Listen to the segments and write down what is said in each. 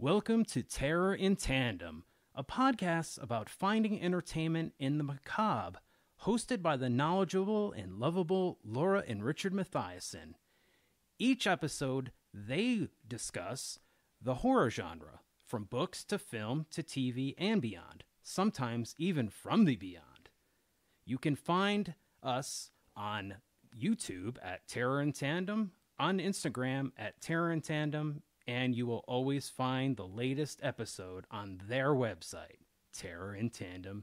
Welcome to Terror in Tandem, a podcast about finding entertainment in the macabre, hosted by the knowledgeable and lovable Laura and Richard Mathiasen. Each episode, they discuss the horror genre, from books to film to TV and beyond, sometimes even from the beyond. You can find us on YouTube at Terror in Tandem, on Instagram at Terror in Tandem, and you will always find the latest episode on their website, terrorintandem.com.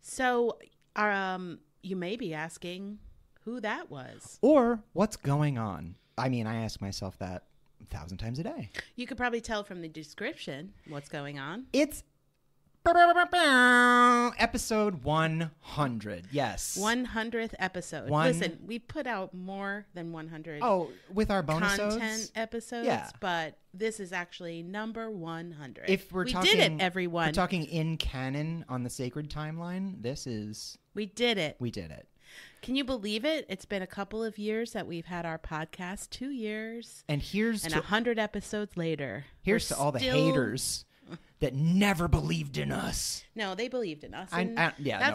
So, you may be asking who that was. Or what's going on? I mean, I ask myself that 1,000 times a day. You could probably tell from the description what's going on. It's episode 100. Yes. 100th episode. Listen, we put out more than 100. Oh, with our bonus content episodes. Yeah. But this is actually number 100. If we did it, everyone. We're talking in canon on the sacred timeline. We did it. We did it. Can you believe it? It's been a couple of years that we've had our podcast. 2 years. And 100 episodes later. Here's to all the haters that never believed in us. No, they believed in us.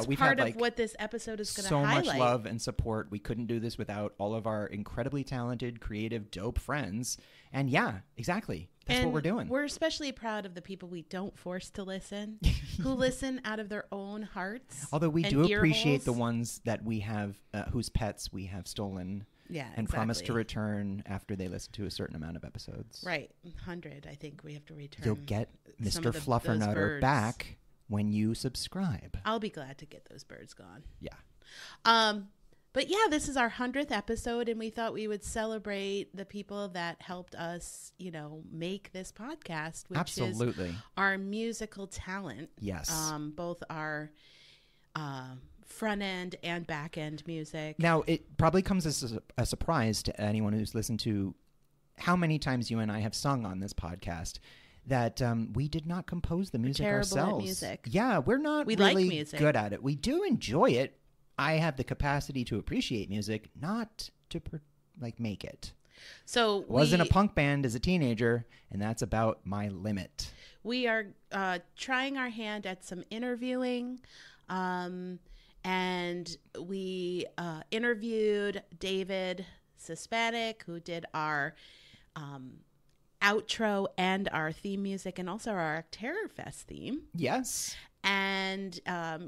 We've part had of what this episode is going to highlight. So much love and support. We couldn't do this without all of our incredibly talented, creative, dope friends. And yeah, exactly. That's what we're doing. We're especially proud of the people we don't force to listen, who listen out of their own hearts. Although we do appreciate the ones that we have, whose pets we have stolen. Yeah, and promise to return after they listen to a certain amount of episodes. Right. 100, I think we have to return. You'll get Mr. Fluffernutter back when you subscribe. I'll be glad to get those birds gone. Yeah. But yeah, this is our 100th episode, and we thought we would celebrate the people that helped us, make this podcast, which is our musical talent. Yes. Both our front end and back end music. Now, it probably comes as a surprise to anyone who's listened to how many times you and I have sung on this podcast that we did not compose the music ourselves. At music. Yeah, we're not we really like music. Good at it. We do enjoy it. I have the capacity to appreciate music, not to make it. So was in a punk band as a teenager, and that's about my limit. We are trying our hand at some interviewing. And we interviewed David Hispanic, who did our outro and our theme music, and also our Terror Fest theme. Yes. And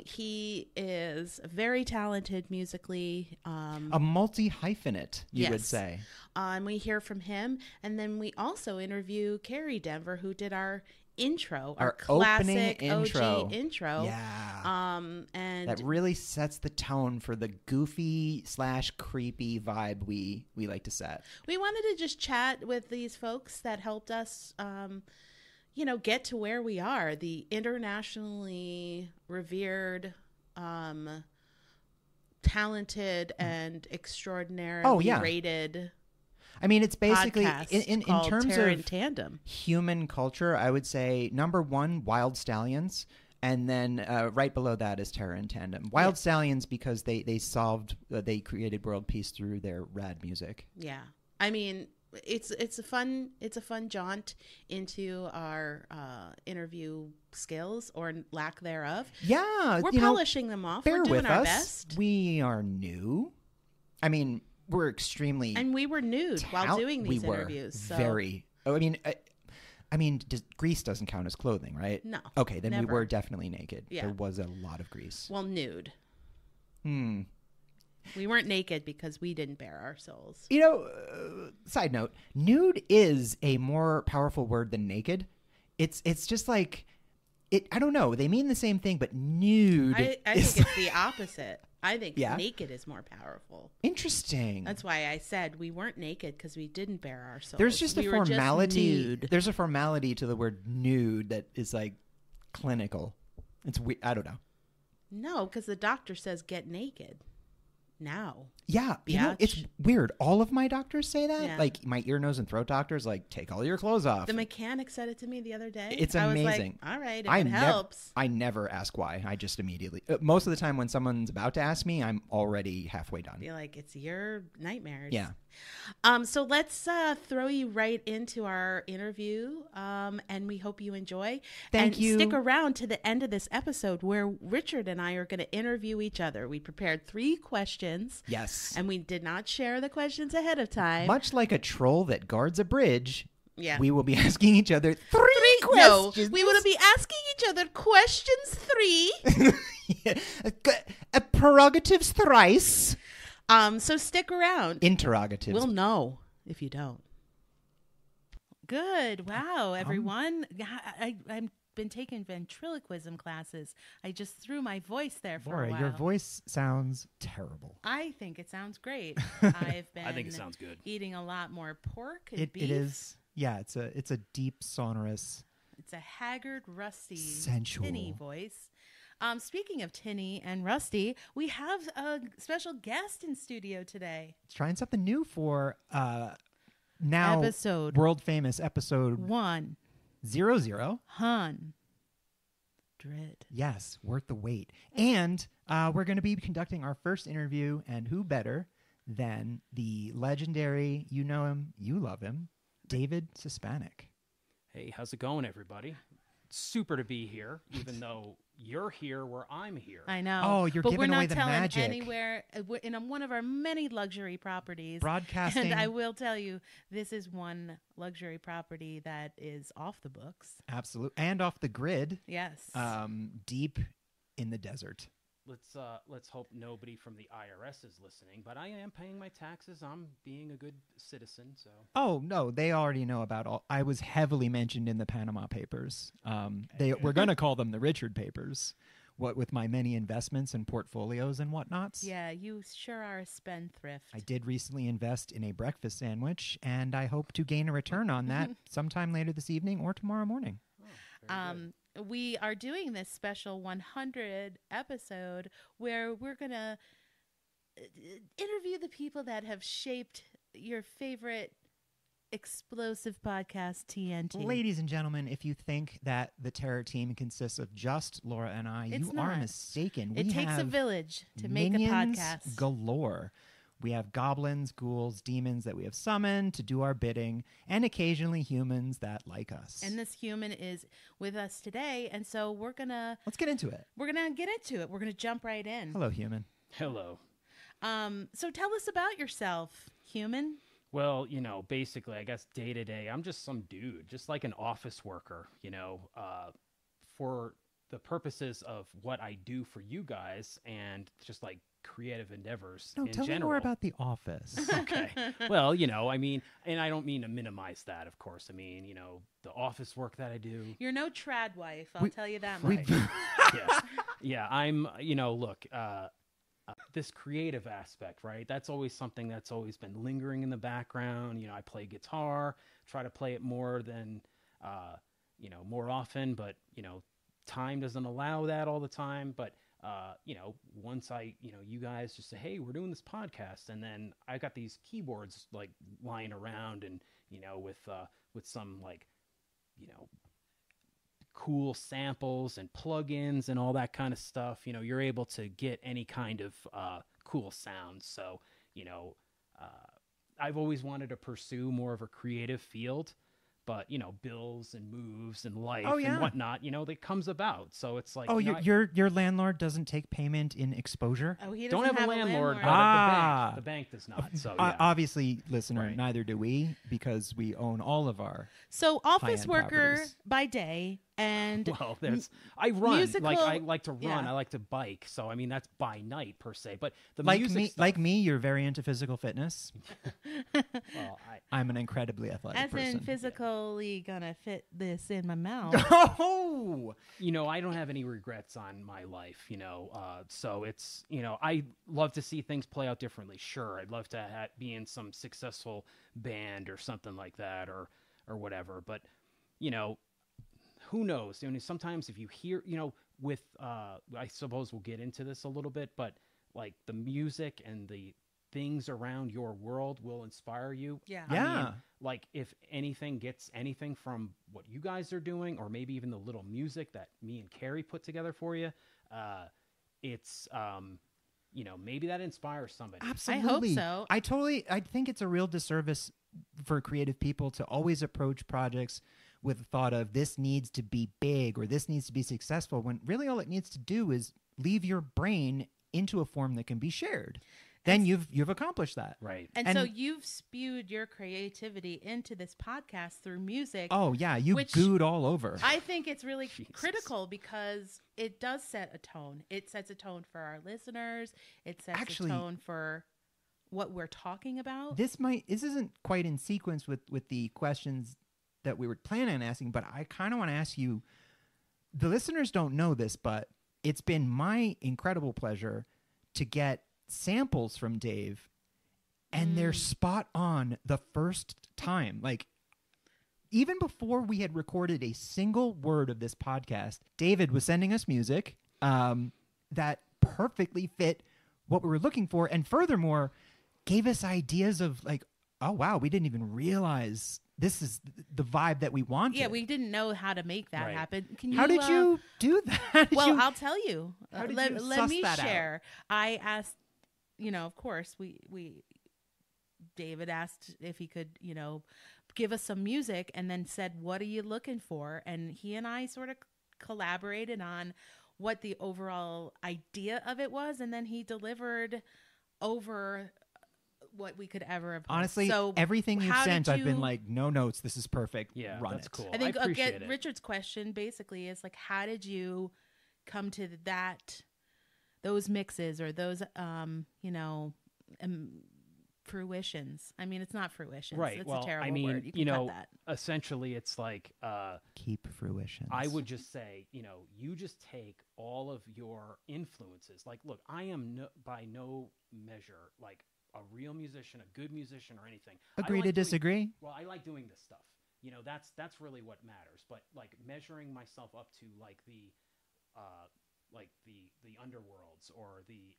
he is very talented musically. A multi-hyphenate, you would say. And we hear from him. And then we also interview Kerry D, who did our intro, our classic OG intro. Yeah. And that really sets the tone for the goofy / creepy vibe we like to set. We wanted to just chat with these folks that helped us, get to where we are, the internationally revered, talented, and extraordinarily rated. I mean, it's basically in terms Terror of in Tandem. Human culture, I would say number one, Wild Stallions. And then right below that is Terror in Tandem. Wild Stallions because they created world peace through their rad music. Yeah. I mean, it's a fun jaunt into our interview skills or lack thereof. Yeah. We're polishing them off. We're doing our best. We are new. I mean, we're extremely and we were nude while doing these interviews. Very. I mean, grease doesn't count as clothing, right? No. Okay, then never. we were definitely naked. Yeah. There was a lot of grease. Well, nude. We weren't naked because we didn't bare our souls. Side note: nude is a more powerful word than naked. It's just like it. I don't know. They mean the same thing, but nude. I think it's the opposite. I think naked is more powerful. Interesting. That's why I said we weren't naked because we didn't bare our souls. There's just a formality. There's a formality to the word nude that is like clinical. It's weird. I don't know. No, because the doctor says get naked. now. Yeah, you know, it's weird. All of my doctors say that. Yeah. Like my ear, nose, and throat doctors, like, take all your clothes off. The mechanic said it to me the other day. It's amazing. I was like, all right, if it helps. I never ask why. I just immediately. Most of the time when someone's about to ask me, I'm already halfway done. You're like, it's your nightmares. Yeah. So let's throw you right into our interview, and we hope you enjoy. Thank you. Stick around to the end of this episode where Richard and I are going to interview each other. We prepared 3 questions. Yes. And we did not share the questions ahead of time. Much like a troll that guards a bridge, yeah, we will be asking each other 3 questions. No, we will be asking each other questions 3. Prerogatives thrice. So stick around. Interrogatives. We'll know if you don't. Good. Wow, everyone. I've been taking ventriloquism classes. I just threw my voice there for a while. Your voice sounds terrible. I think it sounds great. I've been I think it sounds good. Eating a lot more pork and beef. It is. Yeah, it's a deep, sonorous. It's a haggard, rusty, sensual, tinny voice. Speaking of tinny and rusty, we have a special guest in studio today. Trying something new for now episode world famous episode 100. Yes, worth the wait. And we're going to be conducting our first interview, and who better than the legendary, you know him, you love him, David Suspanic. Hey, how's it going, everybody? Super to be here, even though you're here where I'm here. I know. Oh, you're giving away the magic. But we're not telling anywhere. We're in one of our many luxury properties. Broadcasting. And I will tell you, this is one luxury property that is off the books. Absolutely. And off the grid. Yes. Deep in the desert. Let's hope nobody from the IRS is listening, but I am paying my taxes. I'm being a good citizen, so. Oh, no, they already know about all. I was heavily mentioned in the Panama Papers. We're going to call them the Richard Papers, what with my many investments and portfolios and whatnots. Yeah, you sure are a spendthrift. I did recently invest in a breakfast sandwich, and I hope to gain a return on that sometime later this evening or tomorrow morning. Oh, very good. We are doing this special 100 episode where we're going to interview the people that have shaped your favorite explosive podcast, TNT. Ladies and gentlemen, if you think that the Terror Team consists of just Laura and I, you are mistaken. It takes a village to make a podcast. Galore. We have goblins, ghouls, demons that we have summoned to do our bidding, and occasionally humans that like us. And this human is with us today, and so we're going to... Let's get into it. We're going to get into it. We're going to jump right in. Hello, human. Hello. So tell us about yourself, human. Well, basically, I guess day to day, I'm just some dude, just like an office worker, for the purposes of what I do for you guys and just like creative endeavors in tell general. Me more about The Office. Okay. Well, I mean, and I don't mean to minimize that, of course. I mean, the office work that I do. You're no trad wife, I'll tell you that much. Yeah, I'm, look, this creative aspect, right? That's always something that's always been lingering in the background. I play guitar, try to play it more than, more often, but, time doesn't allow that all the time. But, once you guys just say, hey, we're doing this podcast. And then I got these keyboards like lying around and, with some like, cool samples and plugins and all that kind of stuff, you're able to get any kind of cool sounds. So, I've always wanted to pursue more of a creative field, but bills and moves and life and whatnot, that comes about. So it's like, your landlord doesn't take payment in exposure. Oh, he don't doesn't have a landlord, but the bank does not. So obviously, listener, neither do we, because we own all of our. So office worker properties by day. And I run musical, I like to run. I like to bike. So I mean that's by night per se. But the music stuff, like me, you're very into physical fitness. Well, I'm an incredibly athletic person. As in physically gonna fit this in my mouth. Oh, I don't have any regrets on my life. So it's I love to see things play out differently. Sure, I'd love to be in some successful band or something like that, or whatever. But who knows? Sometimes if you hear, with, I suppose we'll get into this a little bit, but like the music and the things around your world will inspire you. Yeah. I mean, like if anything gets anything from what you guys are doing, or maybe even the little music that me and Kerry put together for you, it's, you know, maybe that inspires somebody. Absolutely. I hope so. I think it's a real disservice for creative people to always approach projects with the thought of this needs to be big or this needs to be successful, when really all it needs to do is leave your brain into a form that can be shared. Then you've accomplished that. Right. And so you've spewed your creativity into this podcast through music. Oh, yeah. You gooed all over. I think it's really critical because it does set a tone. It sets a tone for our listeners. It sets a tone for what we're talking about. This isn't quite in sequence with the questions that we were planning on asking, but I kind of want to ask you, the listeners don't know this, but it's been my incredible pleasure to get samples from Dave, and they're spot on the first time. Like, even before we had recorded a single word of this podcast, David was sending us music that perfectly fit what we were looking for, and furthermore gave us ideas of like, oh wow, we didn't even realize this is the vibe that we wanted. Yeah, we didn't know how to make that happen. How did you do that? I'll tell you. Let me share. Out? I asked, you know, of course, David asked if he could, you know, give us some music, and then said, what are you looking for? And he and I sort of collaborated on what the overall idea of it was, and then he delivered over what we could ever have. Honestly, so everything you've sent, I've been like, no notes, this is perfect. Yeah, run that's it. Cool. I think Richard's question basically is like, how did you come to those mixes or those, you know, fruitions? I mean, it's not fruitions. Right. It's well, a terrible I mean, word. You can you know, cut that. Essentially, it's like keep fruitions. I would just say, you know, you just take all of your influences. Like, look, I am by no measure like a real musician, a good musician, or anything. Agree to disagree. Well, I like doing this stuff. You know, that's really what matters. But like measuring myself up to like the Underworlds or the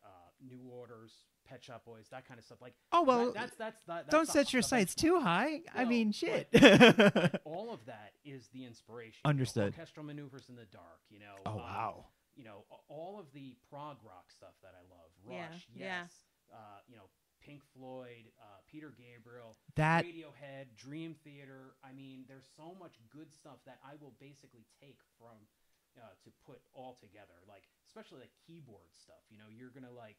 New Orders, Pet Shop Boys, that kind of stuff. Like, oh well, that's don't set your sights too high. Well, I mean, shit. But all of that is the inspiration. Understood. You know, orchestral maneuvers in the dark. You know. Oh wow. You know, all of the prog rock stuff that I love. Rush, yeah. Yes. You know, Pink Floyd, Peter Gabriel, that Radiohead, Dream Theater. I mean, there's so much good stuff that I will basically take from to put all together. Like, especially like keyboard stuff. You know, you're gonna like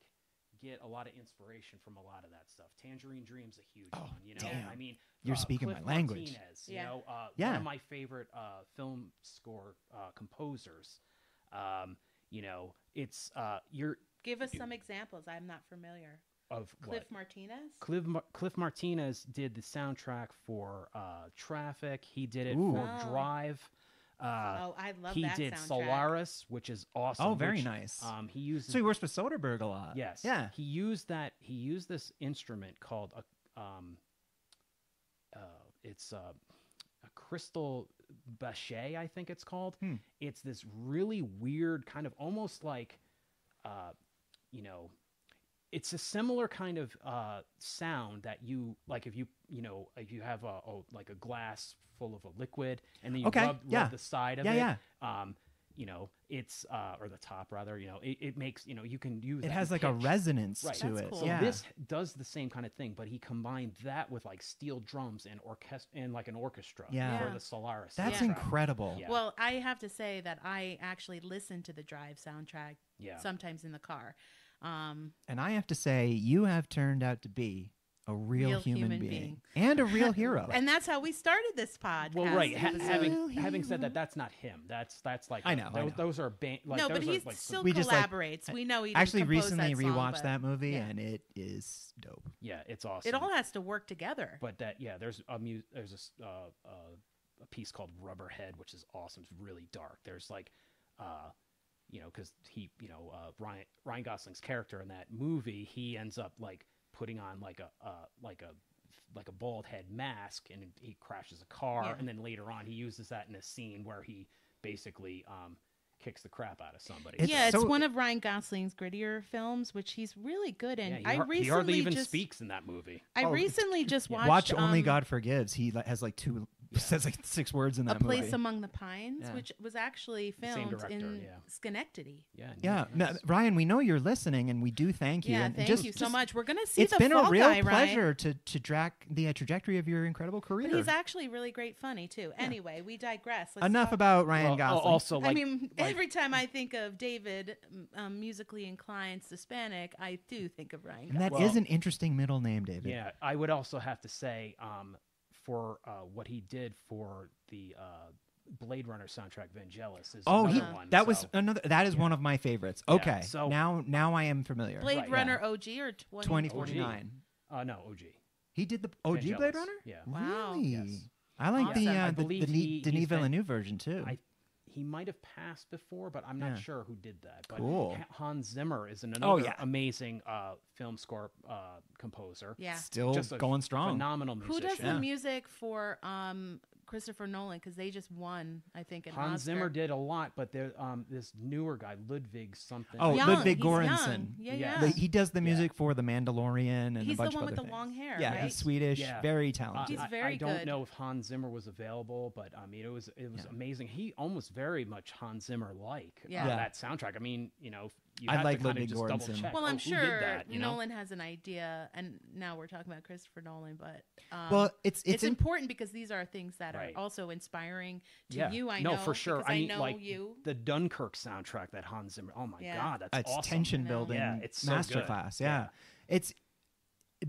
get a lot of inspiration from a lot of that stuff. Tangerine Dream's a huge one. You know, damn. I mean, you're speaking Cliff my language. Martinez, you know, yeah. One of my favorite film score composers. You know, it's Give us some examples. I'm not familiar. Of Cliff what? Martinez? Cliff Martinez did the soundtrack for Traffic. He did it for Drive. I love he that did soundtrack. Solaris, which is awesome. Oh, very nice. He used. So he works with Soderbergh a lot. Yes. Yeah. He used this instrument called it's a crystal bachet, I think it's called. It's this really weird kind of almost like, you know, it's a similar kind of sound that you like if you have a glass full of a liquid and then you rub the side of it. Yeah. You know, it's or the top rather. You know, it makes, you know, you can use. It has like a resonance to That's it. cool. So yeah. this does the same kind of thing, but he combined that with like steel drums and like an orchestra for the Solaris. That's soundtrack. incredible. Yeah. Well, I have to say that I actually listen to the Drive soundtrack sometimes in the car. And I have to say, you have turned out to be a real human being and a real hero. And that's how we started this podcast. Well, right. Having said that, that's not him. That's like I know. Those are band. Like, no, but he like still we collaborates. Just, we know he actually didn't compose recently that song, rewatched but that movie, and it is dope. Yeah, it's awesome. It all has to work together. But there's a piece called Rubberhead, which is awesome. It's really dark. There's like, you know, because Ryan Gosling's character in that movie, he ends up like putting on like a bald head mask, and he crashes a car, and then later on he uses that in a scene where he basically kicks the crap out of somebody. It's one of Ryan Gosling's grittier films, which he's really good in. Yeah, he hardly even speaks in that movie. I recently just watched Only God Forgives. He has like says like 6 words in that movie. A Place Among the Pines, which was actually filmed in Schenectady. Yeah. Ryan, we know you're listening, and we do thank you. Yeah, thank you so much. We're going to see the Fall Guy, Ryan. It's been a real pleasure to track the trajectory of your incredible career. But he's actually really great funny, too. Yeah. Anyway, we digress. Enough about Ryan Gosling. Also, every time I think of David, musically inclined Hispanic, I do think of Ryan Gosling. And that is an interesting middle name, David. Yeah, I would also have to say, for what he did for the Blade Runner soundtrack, Vangelis is another one. That was another. That is one of my favorites. Okay, yeah, so now I am familiar. Blade Runner OG or 2049? No, OG. He did the OG Vangelis. Blade Runner. Yeah. Wow. Really? Yes. I like the Denis Villeneuve version too. He might have passed before, but I'm not sure who did that. But cool. Hans Zimmer is another amazing film score composer. Yeah. Still just going strong. Phenomenal musician. Who does the music for Christopher Nolan? Because they just won, I think, an Hans Oscar. Zimmer did a lot, but there this newer guy, Ludwig something. Oh, Ludwig Göransson. Yeah. He does the music for The Mandalorian and a bunch of other things. He's the one with the long hair, right? He's Swedish, very talented. He's very good. I don't know if Hans Zimmer was available, but I mean, it was amazing. He almost very much Hans Zimmer-like that soundtrack. I mean, you I like to kind of Ludwig just double Göransson. check. Well, I'm sure that, Nolan has an idea, and now we're talking about Christopher Nolan, but it's important because these are things that are also inspiring to you. I know for sure. I know you. The Dunkirk soundtrack that Hans Zimmer. Oh my God, that's awesome. Tension building. Yeah, it's so masterclass. Good. Yeah, it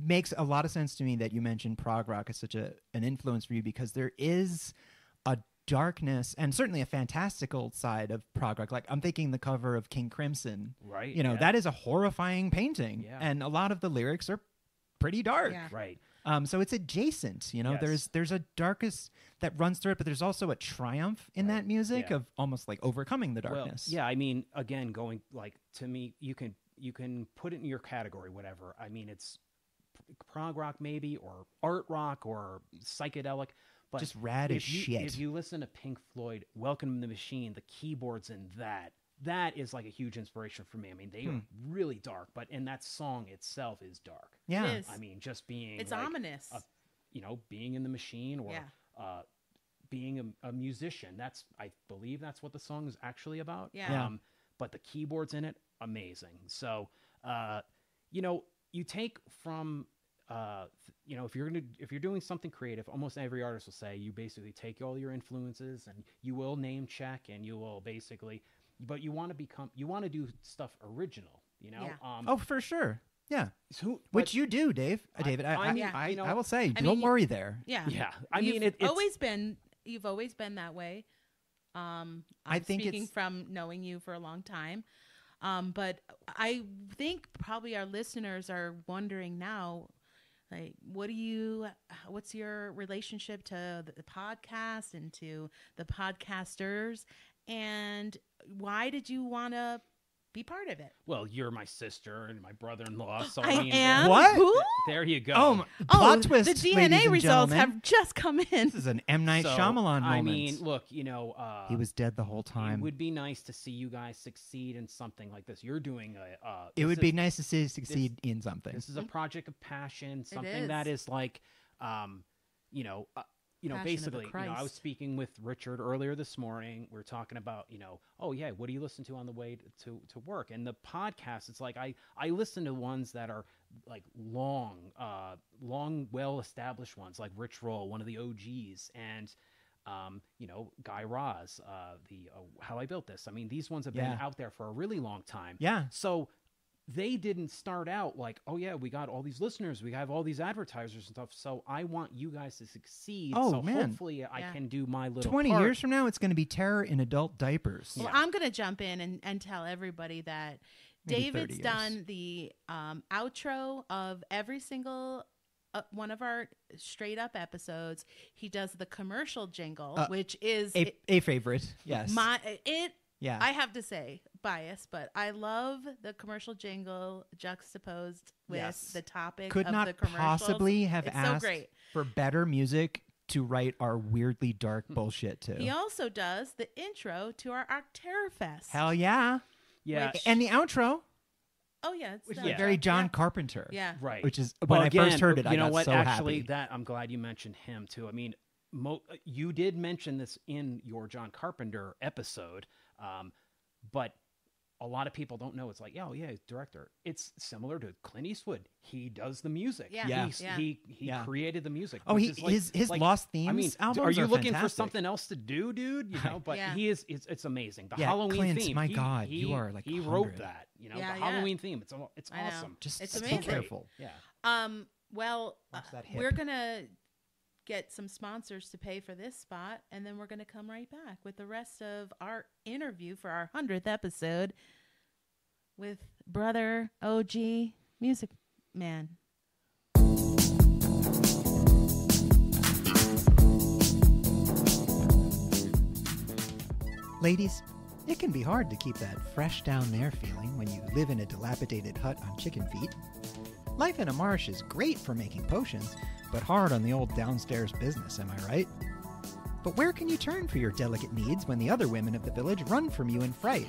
makes a lot of sense to me that you mentioned prog rock as such an influence for you, because there is a darkness and certainly a fantastical side of prog rock. Like I'm thinking the cover of King Crimson. Right. That is a horrifying painting, and a lot of the lyrics are pretty dark. Yeah. Right. So it's adjacent, there's a darkness that runs through it, but there's also a triumph in that music of almost like overcoming the darkness. Well, I mean, again, going like to me, you can put it in your category, whatever. I mean, it's prog rock maybe, or art rock, or psychedelic. But just rad as shit. If you listen to Pink Floyd, Welcome to the Machine, the keyboards in that is like a huge inspiration for me. I mean, they are really dark, and that song itself is dark. Yeah. It is. I mean, just being it's ominous. Being in the machine, or being a musician. I believe that's what the song is actually about. Yeah. But the keyboards in it, amazing. So, you take from if you're doing something creative, almost every artist will say you basically take all your influences and you will name check, and you will basically, but you want to do stuff original, Yeah. For sure. Yeah. Which you do, David. I will say, don't worry there. Yeah. Yeah. You've always been that way. I'm speaking from knowing you for a long time. But I think probably our listeners are wondering now, like, what's your relationship to the podcast and to the podcasters, and why did you want to be part of it? Well, you're my sister and my brother-in-law, so I am. What? Who? There you go. Plot twist. The DNA results have just come in. This is an M. Night Shyamalan moment. I mean, look, he was dead the whole time. It would be nice to see you guys succeed in something like this. You're doing it would be nice to see you succeed in something. This is a project of passion, something that is like, basically, I was speaking with Richard earlier this morning. We were talking about, what do you listen to on the way to work? And the podcast, it's like I listen to ones that are like long, well-established ones, like Rich Roll, one of the OGs, and Guy Raz, the How I Built This. I mean, these ones have been out there for a really long time. Yeah. So they didn't start out like, we got all these listeners, we have all these advertisers and stuff, so I want you guys to succeed. Hopefully I can do my little 20 part. years from now, it's going to be terror in adult diapers. Well, I'm going to jump in and tell everybody that Maybe David's done the outro of every single one of our straight up episodes. He does the commercial jingle, which is a favorite. Yes. Yeah. I have to say, bias, but I love the commercial jingle juxtaposed with the topic of the commercials. Could not possibly have it's asked so great. for better music to write our weirdly dark bullshit too. He also does the intro to our Octerfest. Hell yeah. Yeah. And the outro, Oh yeah, it's which is that. very John Carpenter. Yeah. Right. Which is Well, when again, I first heard it, I you know got what? so Actually, happy. that I'm glad you mentioned him too. I mean, you did mention this in your John Carpenter episode, but a lot of people don't know. It's like, oh yeah, he's director. It's similar to Clint Eastwood. He does the music. Yeah. He created the music. Oh, which is like, his Lost Themes I mean, albums are you looking fantastic. for something else to do, dude? You know, but Yeah. he is. It's amazing. The Yeah, Halloween Clint, theme. my God, he, you are like he 100. wrote that. You know, Yeah, the yeah. Halloween theme. It's I know. awesome. Just It's be amazing. careful. Yeah. Well, Watch that hip. we're gonna get some sponsors to pay for this spot, and then we're gonna come right back with the rest of our interview for our 100th episode with brother OG Music Man. Ladies, it can be hard to keep that fresh down there feeling when you live in a dilapidated hut on chicken feet. Life in a marsh is great for making potions, but hard on the old downstairs business, am I right? But where can you turn for your delicate needs when the other women of the village run from you in fright?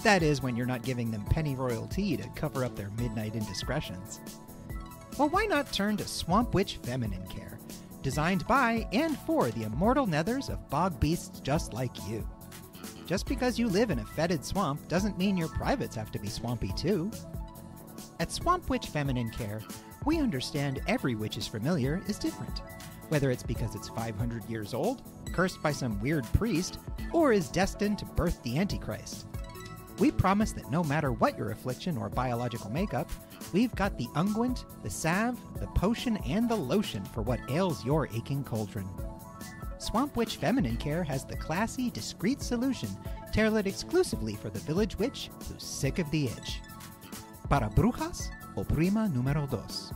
That is, when you're not giving them pennyroyal tea to cover up their midnight indiscretions. Well, why not turn to Swamp Witch Feminine Care, designed by and for the immortal nethers of bog beasts just like you. Just because you live in a fetid swamp doesn't mean your privates have to be swampy too. At Swamp Witch Feminine Care, we understand every witch's familiar is different, whether it's because it's 500 years old, cursed by some weird priest, or is destined to birth the Antichrist. We promise that no matter what your affliction or biological makeup, we've got the unguent, the salve, the potion, and the lotion for what ails your aching cauldron. Swamp Witch Feminine Care has the classy, discreet solution tailored exclusively for the village witch who's sick of the itch. Para brujas o prima número dos.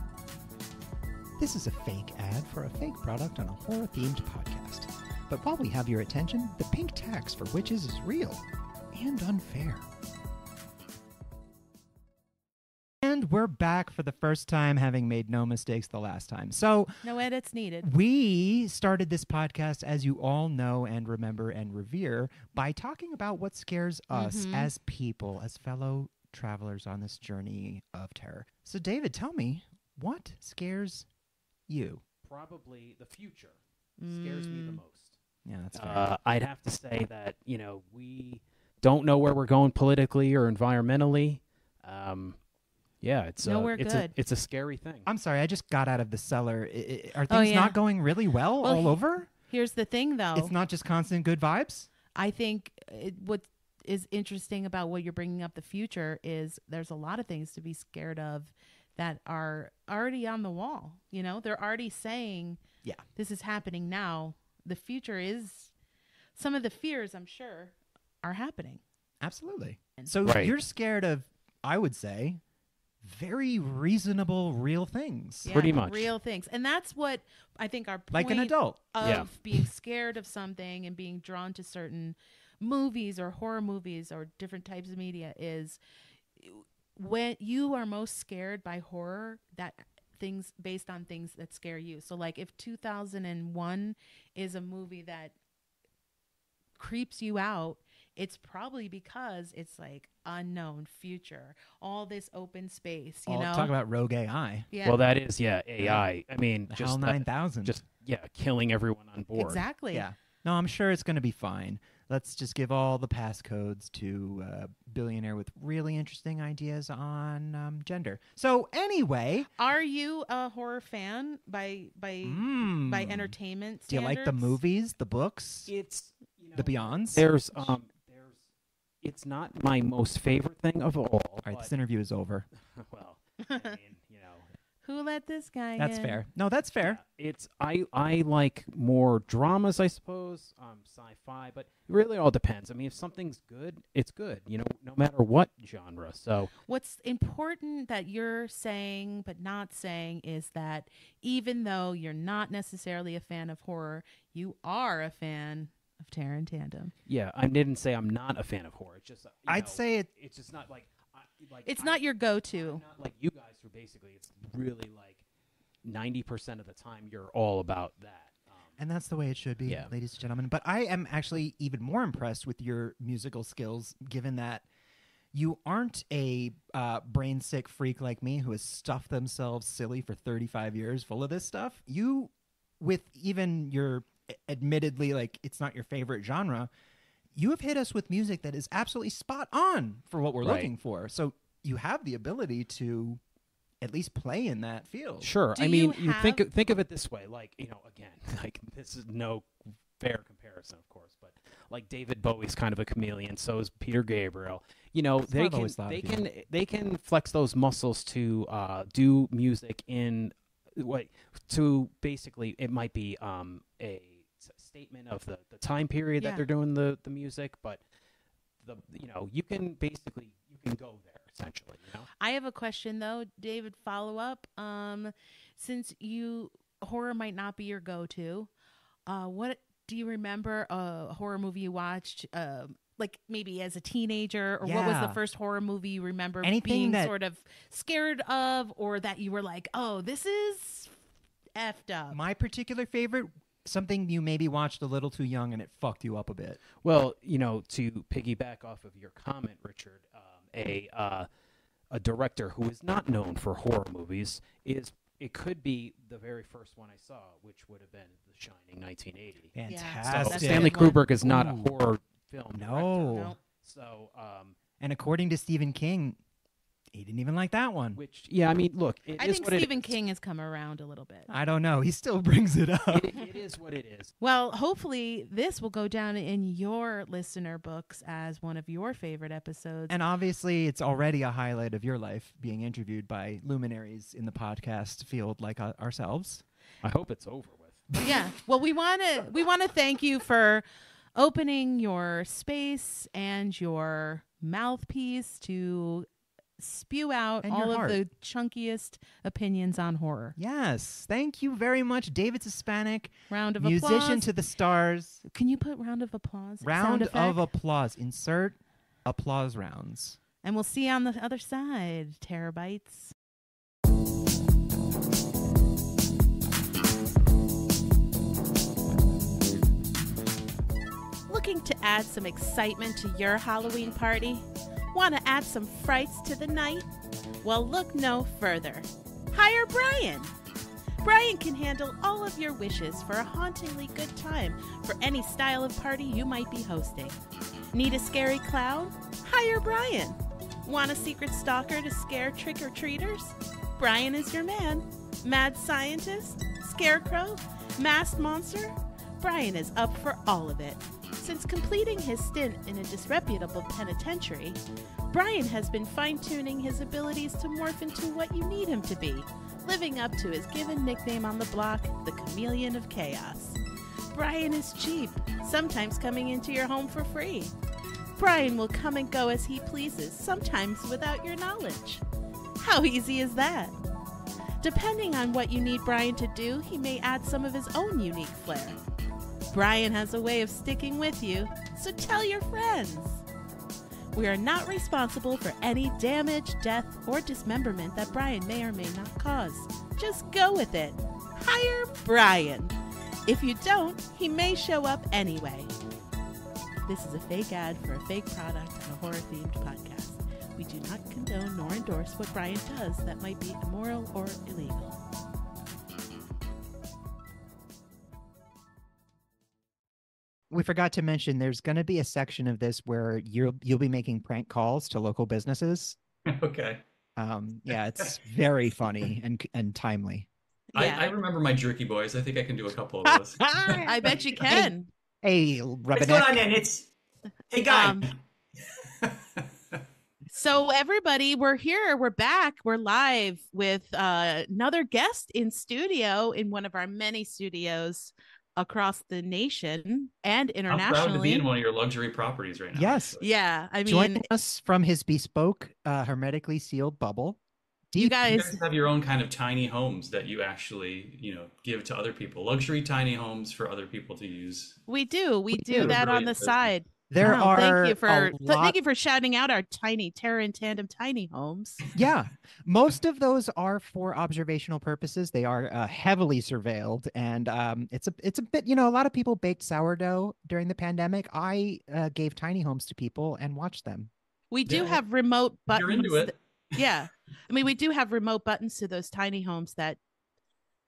This is a fake ad for a fake product on a horror-themed podcast. But while we have your attention, the pink tax for witches is real and unfair. And we're back for the first time, having made no mistakes the last time. So No edits needed. we started this podcast, as you all know and remember and revere, by talking about what scares us as people, as fellow travelers on this journey of terror. So David, tell me, what scares you? Probably the future scares me the most. Yeah, that's fair. I'd have to say that, we don't know where we're going politically or environmentally. It's Nowhere good. It's a scary thing. I'm sorry, I just got out of the cellar. Are things not going really well all over? Here's the thing, though. It's not just constant good vibes? I think what is interesting about what you're bringing up, the future, is there's a lot of things to be scared of that are already on the wall. They're already saying, yeah, this is happening now. The future is, some of the fears, I'm sure, are happening. Absolutely. So Right. You're scared of, I would say, very reasonable, real things. Yeah, Pretty much. real things. And that's what I think our point Like an adult. of being scared of something and being drawn to certain movies or horror movies or different types of media is when you are most scared by horror, that things based on things that scare you. So like if 2001 is a movie that creeps you out, it's probably because it's like unknown future, all this open space, you know. Talk about rogue AI. Yeah. Well, that is AI. I mean, The just HAL 9000. killing everyone on board. Exactly. Yeah. No, I'm sure it's going to be fine. Let's just give all the passcodes to a billionaire with really interesting ideas on gender. So anyway, Are you a horror fan by entertainment standards? do you like the movies, the books, It's the Beyonds? There's it's not my most favorite thing of all. All right, this interview is over. Well, I mean, Who let this guy That's in? fair. No, that's fair. it's I like more dramas, I suppose, sci-fi, but it really all depends. I mean, if something's good, it's good, no matter what genre. So What's important that you're saying but not saying is that even though you're not necessarily a fan of horror, you are a fan of Terror in Tandem. yeah, I didn't say I'm not a fan of horror. It's just I'd say it's just not like It's not your go-to. I'm not like you guys who basically it's really like 90% of the time you're all about that. And that's the way it should be, ladies and gentlemen. But I am actually even more impressed with your musical skills, given that you aren't a brain sick freak like me who has stuffed themselves silly for 35 years full of this stuff. You, with even your admittedly, like, it's not your favorite genre, you have hit us with music that is absolutely spot on for what we're looking for. So you have the ability to at least play in that field. Sure. I mean, you think of it this way, like, you know, again, like, this is no fair comparison, of course, but like David Bowie's kind of a chameleon, so is Peter Gabriel. You know, they can flex those muscles to do music in what to basically it might be a statement of the time period that they're doing the music, but you can go there essentially. You know? I have a question though, David. Follow up. Since horror might not be your go-to, what do you remember a horror movie you watched? Like maybe as a teenager, or what was the first horror movie you remember being sort of scared of, or that you were like, oh, this is effed up? My particular favorite, something you maybe watched a little too young and it fucked you up a bit. Well, to piggyback off of your comment, Richard, a director who is not known for horror movies it could be the very first one I saw, which would have been The Shining, 1980. Fantastic. So Stanley Kubrick is not a horror film director. No. So, and according to Stephen King, he didn't even like that one. Which, I mean, look, I think Stephen King has come around a little bit. I don't know. He still brings it up. It is what it is. Well, hopefully this will go down in your listener books as one of your favorite episodes. And obviously, it's already a highlight of your life, being interviewed by luminaries in the podcast field like ourselves. I hope it's over with. Yeah. Well, we want to thank you for opening your space and your mouthpiece to spew out and all of the chunkiest opinions on horror. Yes. Thank you very much. David's Hispanic. Round of musician applause. To the stars. Can you put round of applause? Round of applause. Insert applause rounds. And we'll see you on the other side, terabytes. Looking to add some excitement to your Halloween party? Want to add some frights to the night? Well, look no further. Hire Brian. Brian can handle all of your wishes for a hauntingly good time for any style of party you might be hosting. Need a scary clown? Hire Brian. Want a secret stalker to scare trick-or-treaters? Brian is your man. Mad scientist? Scarecrow? Masked monster? Brian is up for all of it. Since completing his stint in a disreputable penitentiary, Brian has been fine-tuning his abilities to morph into what you need him to be, living up to his given nickname on the block, the Chameleon of Chaos. Brian is cheap, sometimes coming into your home for free. Brian will come and go as he pleases, sometimes without your knowledge. How easy is that? Depending on what you need Brian to do, he may add some of his own unique flair. Brian has a way of sticking with you, so tell your friends. We are not responsible for any damage, death, or dismemberment that Brian may or may not cause. Just go with it. Hire Brian. If you don't, he may show up anyway. This is a fake ad for a fake product and a horror-themed podcast. We do not condone nor endorse what Brian does that might be immoral or illegal. We forgot to mention there's going to be a section of this where you'll be making prank calls to local businesses. Okay. Yeah, it's very funny and timely. Yeah. I remember my Jerky Boys. I think I can do a couple of those. I bet you can. Hey, What's going on, then? Hey, guy. So everybody, we're here. We're back. We're live with another guest in studio in one of our many studios across the nation and internationally. I'm proud to be in one of your luxury properties right now. Yes. Actually. Yeah. I mean, joining us from his bespoke, hermetically sealed bubble. You guys have your own kind of tiny homes that you actually, give to other people. Luxury tiny homes for other people to use. We do that on the side. There are thank you for shouting out our tiny Terra in Tandem tiny homes. Yeah, most of those are for observational purposes. They are heavily surveilled, and it's a bit, a lot of people baked sourdough during the pandemic. I gave tiny homes to people and watched them. We do have remote buttons. You're into it. Yeah, I mean, we do have remote buttons to those tiny homes that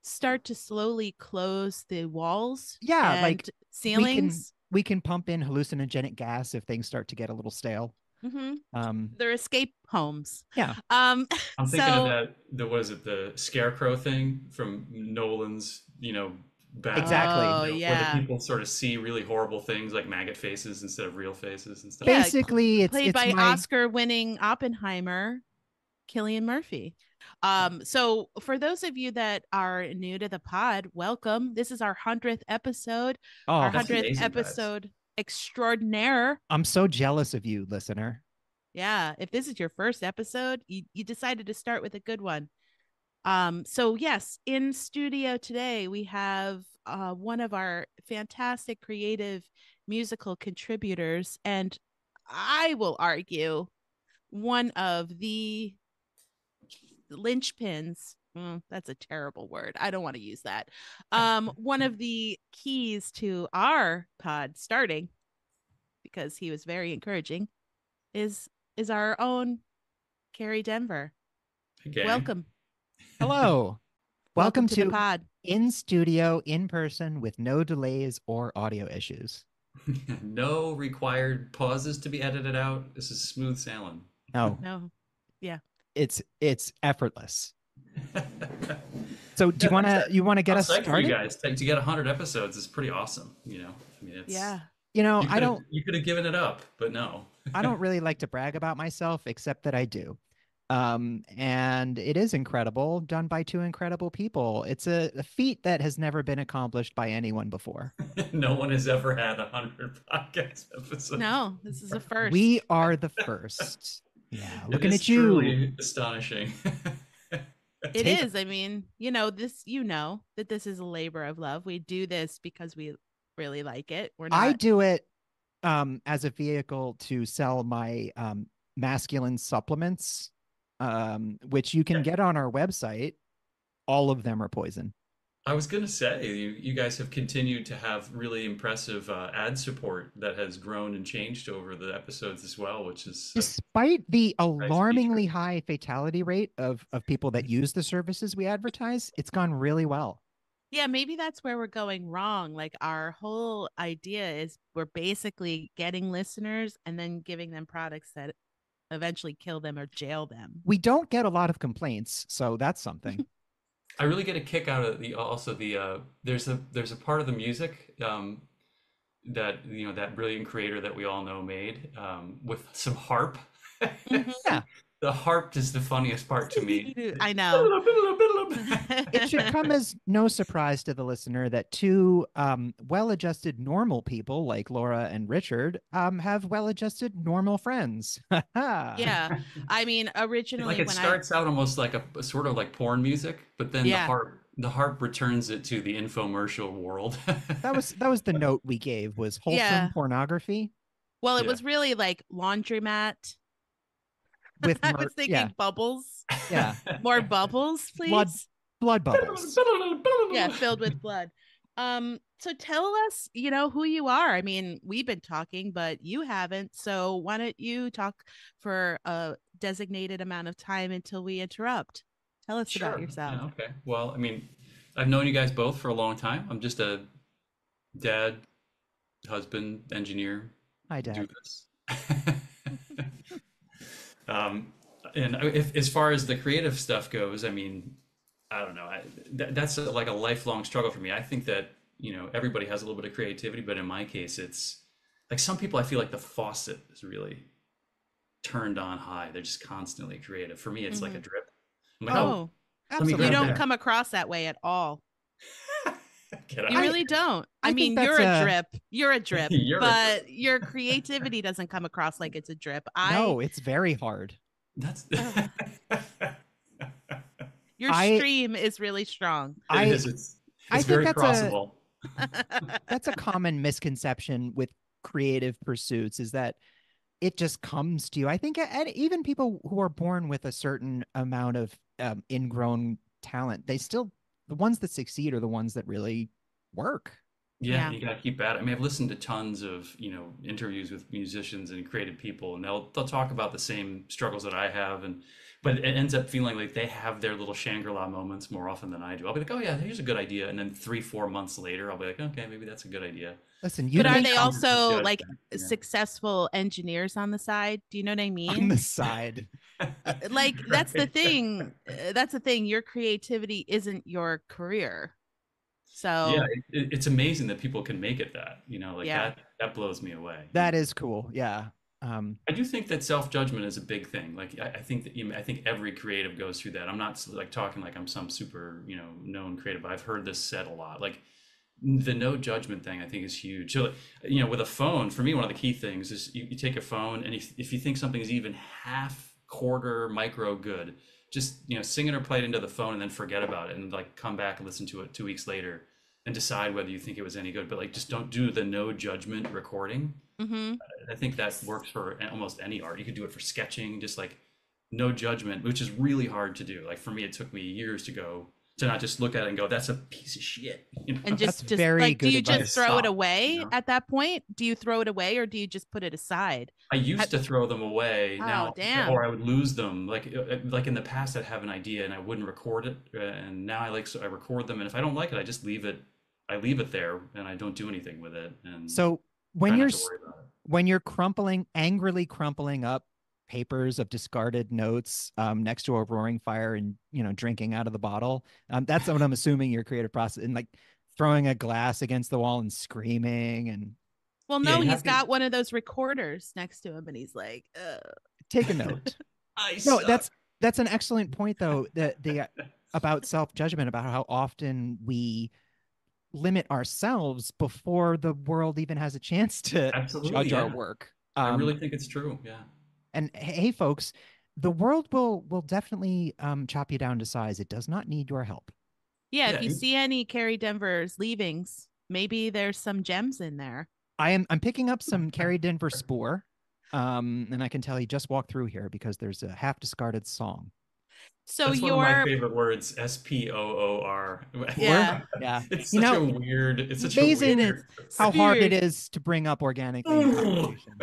start to slowly close the walls. Yeah, and like ceilings. We can pump in hallucinogenic gas if things start to get a little stale. They're escape homes. Yeah. I'm thinking of that. The Scarecrow thing from Nolan's, Batman. Exactly. Yeah. Where the people sort of see really horrible things like maggot faces instead of real faces and stuff. Basically, it's played by Oscar-winning Oppenheimer, Cillian Murphy. So for those of you that are new to the pod, welcome. This is our 100th episode. Our 100th episode, guys. Extraordinaire. I'm so jealous of you, listener. Yeah, if this is your first episode, you decided to start with a good one. So yes, in studio today we have one of our fantastic creative musical contributors, and I will argue one of the linchpins. That's a terrible word. I don't want to use that. One of the keys to our pod starting, because he was very encouraging, is our own Kerry Denver. Hey, welcome. Hello. Welcome to the pod. In studio, in person, with no delays or audio issues. No required pauses to be edited out. This is smooth sailing. No. Yeah. It's effortless. So do you want to get us started? For you guys to get 100 episodes is pretty awesome. I mean, it's, yeah. You could have given it up, but no. I don't really like to brag about myself, except that I do. And it is incredible, done by two incredible people. It's a feat that has never been accomplished by anyone before. No one has ever had 100 podcast episodes. No, this is a first. We are the first. Yeah, looking at you. Truly astonishing. It is. I mean, that this is a labor of love. We do this because we really like it. I do it as a vehicle to sell my masculine supplements, which you can get on our website. All of them are poison. I was going to say, you guys have continued to have really impressive ad support that has grown and changed over the episodes as well, which is... Despite the alarmingly high fatality rate of people that use the services we advertise, it's gone really well. Yeah, maybe that's where we're going wrong. Like, our whole idea is we're basically getting listeners and then giving them products that eventually kill them or jail them. We don't get a lot of complaints, so that's something. I really get a kick out of there's a part of the music that that brilliant creator that we all know made with some harp. Yeah. The harp is the funniest part to me. I know. It should come as no surprise to the listener that two well-adjusted normal people like Laura and Richard have well-adjusted normal friends. Yeah. I mean, originally it starts out almost like a sort of like porn music, but then the harp returns it to the infomercial world. That was the note we gave, was wholesome pornography. Well, it was really like laundromat. With I was thinking bubbles. Yeah. More bubbles, please. Blood bubbles. Yeah, filled with blood. So tell us, who you are. I mean, we've been talking, but you haven't. So why don't you talk for a designated amount of time until we interrupt? Tell us about yourself. Yeah, okay. Well, I mean, I've known you guys both for a long time. I'm just a dad, husband, engineer. Hi, Dad. Do this. And as far as the creative stuff goes, I mean, I don't know. That's like a lifelong struggle for me. I think that, everybody has a little bit of creativity, but in my case, it's like some people, I feel like the faucet is really turned on high. They're just constantly creative. For me, it's like a drip. I'm like, absolutely. You don't come across that way at all. You really don't. I mean, you're a drip. You're a drip, but your creativity doesn't come across like it's a drip. No, it's very hard. That's your stream is really strong. It's very crossable. That's a common misconception with creative pursuits is that it just comes to you. I think even people who are born with a certain amount of ingrown talent, the ones that succeed are the ones that really work. Yeah, you got to keep at it. I mean, I've listened to tons of, interviews with musicians and creative people, and they'll talk about the same struggles that I have, but it ends up feeling like they have their little Shangri-La moments more often than I do. I'll be like, oh yeah, here's a good idea, and then 3-4 months later, I'll be like, okay, maybe that's a good idea. Listen, but are they also like successful engineers on the side? Do you know what I mean? On the side. Like that's the thing. That's the thing. Your creativity isn't your career. So yeah, it's amazing that people can make it that, that blows me away. That is cool. Yeah. I do think that self-judgment is a big thing. Like I think every creative goes through that. I'm not like talking like I'm some super, known creative. I've heard this said a lot. Like the no judgment thing, I think is huge. So, with a phone, for me, one of the key things is you take a phone, and if you think something is even half, quarter, micro good, just, sing it or play it into the phone and then forget about it, and like come back and listen to it 2 weeks later and decide whether you think it was any good. But like, just don't do the no judgment recording. Mm-hmm. I think that works for almost any art. You could do it for sketching, just like no judgment, which is really hard to do. Like for me, it took me years to not just look at it and go, that's a piece of shit. And just like, do you just throw it away at that point? Do you throw it away, or do you just put it aside? I used to throw them away. Now, damn. Or I would lose them. Like in the past, I'd have an idea and I wouldn't record it. And now I record them. And if I don't like it, I just leave it. I leave it there and I don't do anything with it. And so when you're angrily crumpling up papers of discarded notes next to a roaring fire and drinking out of the bottle, that's what I'm assuming your creative process, and like throwing a glass against the wall and screaming. And he's got one of those recorders next to him and he's like, take a note. No, that's an excellent point though, the about self-judgment, about how often we limit ourselves before the world even has a chance to judge our work. I really think it's true. Yeah. And hey, folks, the world will definitely chop you down to size. It does not need your help. Yeah, if you see any Kerry Denver's leavings, maybe there's some gems in there. I'm picking up some Kerry Denver spoor, and I can tell you just walk through here because there's a half discarded song. So that's one of my favorite words, SPOOR. Yeah, yeah. It's such a weird. It's such amazing a weird. How hard it is to bring up organically in conversation.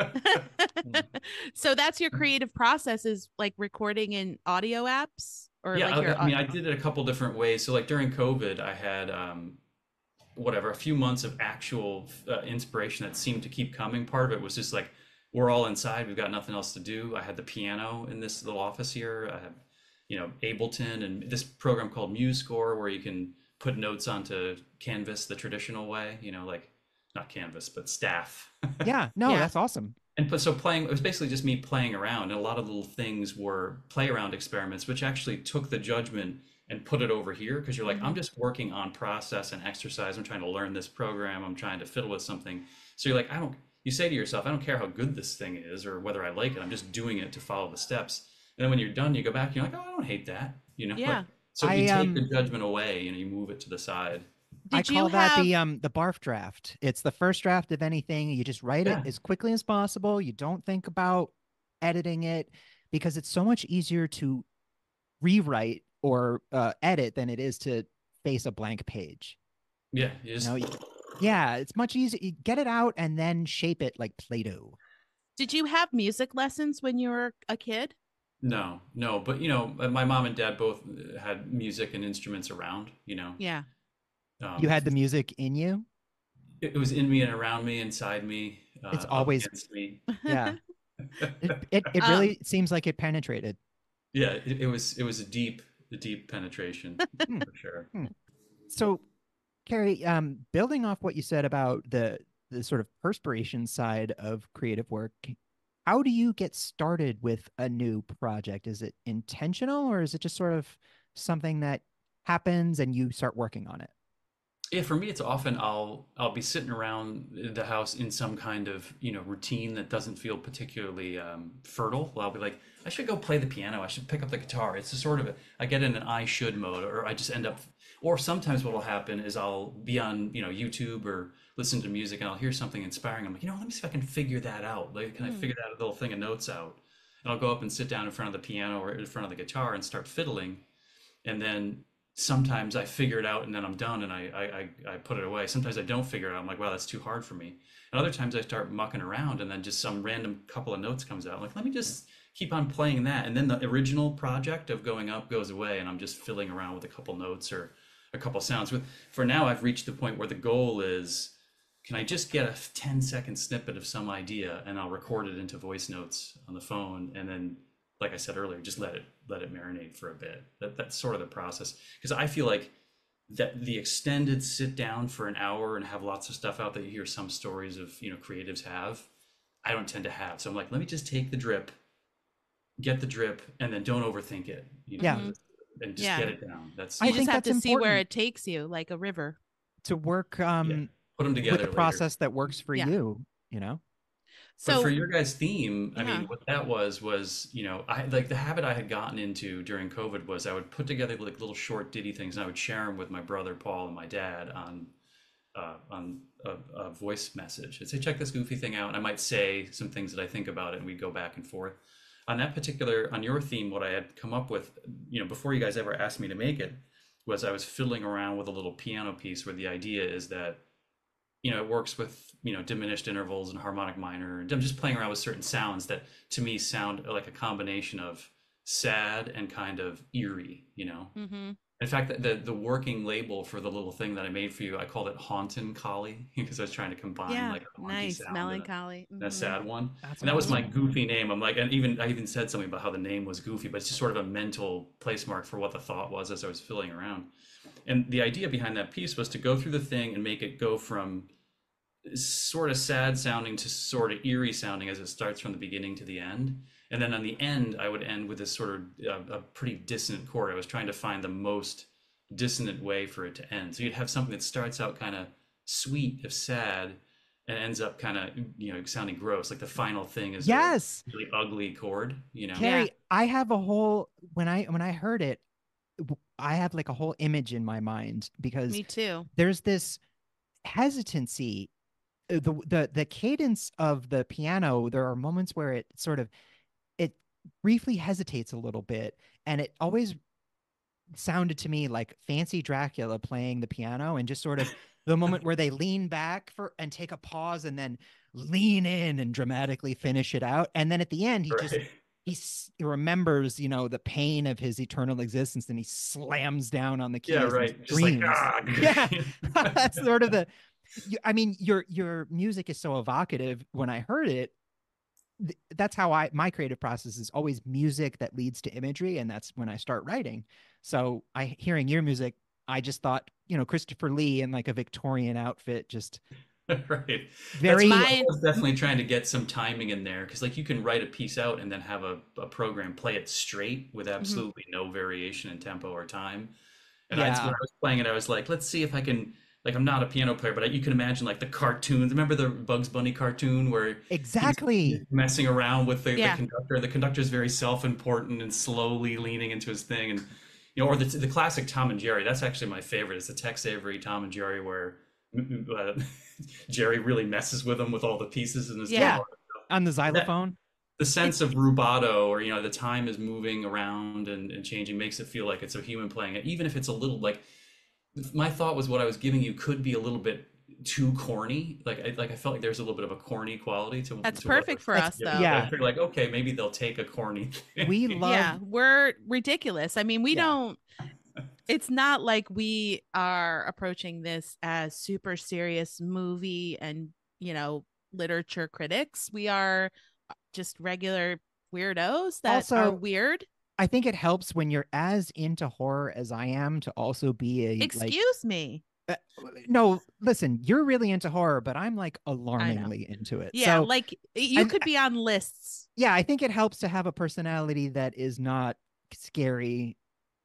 So that's your creative process, is like recording in audio apps, or I did it a couple different ways. So like during COVID, I had a few months of actual inspiration that seemed to keep coming. Part of it was just like, we're all inside, we've got nothing else to do. I had the piano in this little office here. I have Ableton and this program called MuseScore, where you can put notes onto Canvas the traditional way, like not Canvas, but Staff. That's awesome. And it was basically just me playing around. And a lot of little things were play around experiments, which actually took the judgment and put it over here. Cause you're like, I'm just working on process and exercise. I'm trying to learn this program. I'm trying to fiddle with something. So you're like, you say to yourself, I don't care how good this thing is or whether I like it. I'm just doing it to follow the steps. And then when you're done, you go back, you're like, oh, I don't hate that, Yeah. So you take the judgment away, you move it to the side. I call that the barf draft. It's the first draft of anything. You just write it as quickly as possible. You don't think about editing it, because it's so much easier to rewrite or edit than it is to face a blank page. Yeah. It's much easier. You get it out and then shape it like Play-Doh. Did you have music lessons when you were a kid? No, but my mom and dad both had music and instruments around, Yeah. You had the music in you? It was in me and around me, inside me. It's always against me. Yeah. It really seems like it penetrated. Yeah, it was a deep penetration for sure. So, Kerry, building off what you said about the sort of perspiration side of creative work, how do you get started with a new project? Is it intentional, or is it just sort of something that happens and you start working on it? Yeah, for me, it's often I'll be sitting around the house in some kind of routine that doesn't feel particularly fertile. I'll be like, I should go play the piano. I should pick up the guitar. It's a sort of I get in an I should mode, or I just end up. Or sometimes what will happen is I'll be on YouTube or listen to music and I'll hear something inspiring. I'm like, let me see if I can figure that out. Like, can I figure that little thing of notes out? And I'll go up and sit down in front of the piano or in front of the guitar and start fiddling. And then sometimes I figure it out and then I'm done and I put it away. Sometimes I don't figure it out. I'm like, wow, that's too hard for me. And other times I start mucking around and then just some random couple of notes comes out. I'm like, let me just keep on playing that. And then the original project of going up goes away and I'm just fiddling around with a couple notes or a couple sounds. For now, I've reached the point where the goal is, can I just get a 10-second snippet of some idea and I'll record it into voice notes on the phone, and then, like I said earlier, just let it marinate for a bit. That's sort of the process, because I feel like that the extended sit down for an hour and have lots of stuff out that you hear some stories of creatives have, I don't tend to have. So I'm like, let me just take the drip, get the drip, and then don't overthink it. And just get it down. You just have to see where it takes you, like a river. To work put them together with the process that works for you. So for your guys' theme, I mean, what that was, I like the habit I had gotten into during COVID was I would put together like little short ditty things and I would share them with my brother Paul and my dad on a voice message. I'd say, check this goofy thing out. And I might say some things that I think about it and we'd go back and forth. On your theme, what I had come up with, before you guys ever asked me to make it, was I was fiddling around with a little piano piece where the idea is that, it works with, diminished intervals and harmonic minor. And I'm just playing around with certain sounds that to me sound like a combination of sad and kind of eerie, Mm-hmm. In fact, the working label for the little thing that I made for you, I called it Hauntin' because I was trying to combine like a nice sound melancholy and a sad one. That's and that was my goofy name. I'm like, and I even said something about how the name was goofy, but it's just sort of a mental place mark for what the thought was as I was filling around. And the idea behind that piece was to go through the thing and make it go from sort of sad sounding to sort of eerie sounding as it starts from the beginning to the end. And then on the end, I would end with this sort of a pretty dissonant chord. I was trying to find the most dissonant way for it to end. So you'd have something that starts out kind of sweet, if sad, and ends up kind of, sounding gross. Like the final thing is a really ugly chord, Kerry, I have a whole, when I heard it, I have like a whole image in my mind, because me too. There's this hesitancy, the cadence of the piano. There are moments where it briefly hesitates a little bit, and it always sounded to me like Fancy Dracula playing the piano, and just sort of the moment where they lean back and take a pause and then lean in and dramatically finish it out. And then at the end, he remembers, the pain of his eternal existence, and he slams down on the keys. Yeah, right. Just like, yeah, that's sort of your music is so evocative. When I heard it, that's how my creative process is always music that leads to imagery, and that's when I start writing. So hearing your music, I just thought, Christopher Lee in like a Victorian outfit, just right. Very. I was definitely trying to get some timing in there, because like you can write a piece out and then have a program play it straight with absolutely no variation in tempo or time. And when I was playing it, I was like, let's see if I can. Like, I'm not a piano player, but you can imagine like the cartoons. Remember the Bugs Bunny cartoon where exactly messing around with the conductor? The conductor is very self-important and slowly leaning into his thing, and or the classic Tom and Jerry. That's actually my favorite. It's the Tex Avery Tom and Jerry where Jerry really messes with him with all the pieces in his guitar. On the xylophone. The sense of rubato, or the time is moving around and changing, makes it feel like it's a human playing it, even if it's a little like. My thought was what I was giving you could be a little bit too corny. Like I felt like there's a little bit of a corny quality to. That's perfect for us, though. Yeah, I feel like okay, maybe they'll take a corny thing. We love. Yeah, we're ridiculous. I mean, we don't. It's not like we are approaching this as super serious movie and literature critics. We are just regular weirdos that also are weird. I think it helps when you're as into horror as I am to also be a. Excuse me. No, listen, you're really into horror, but I'm like alarmingly into it. Yeah, so, like you could be on lists. Yeah, I think it helps to have a personality that is not scary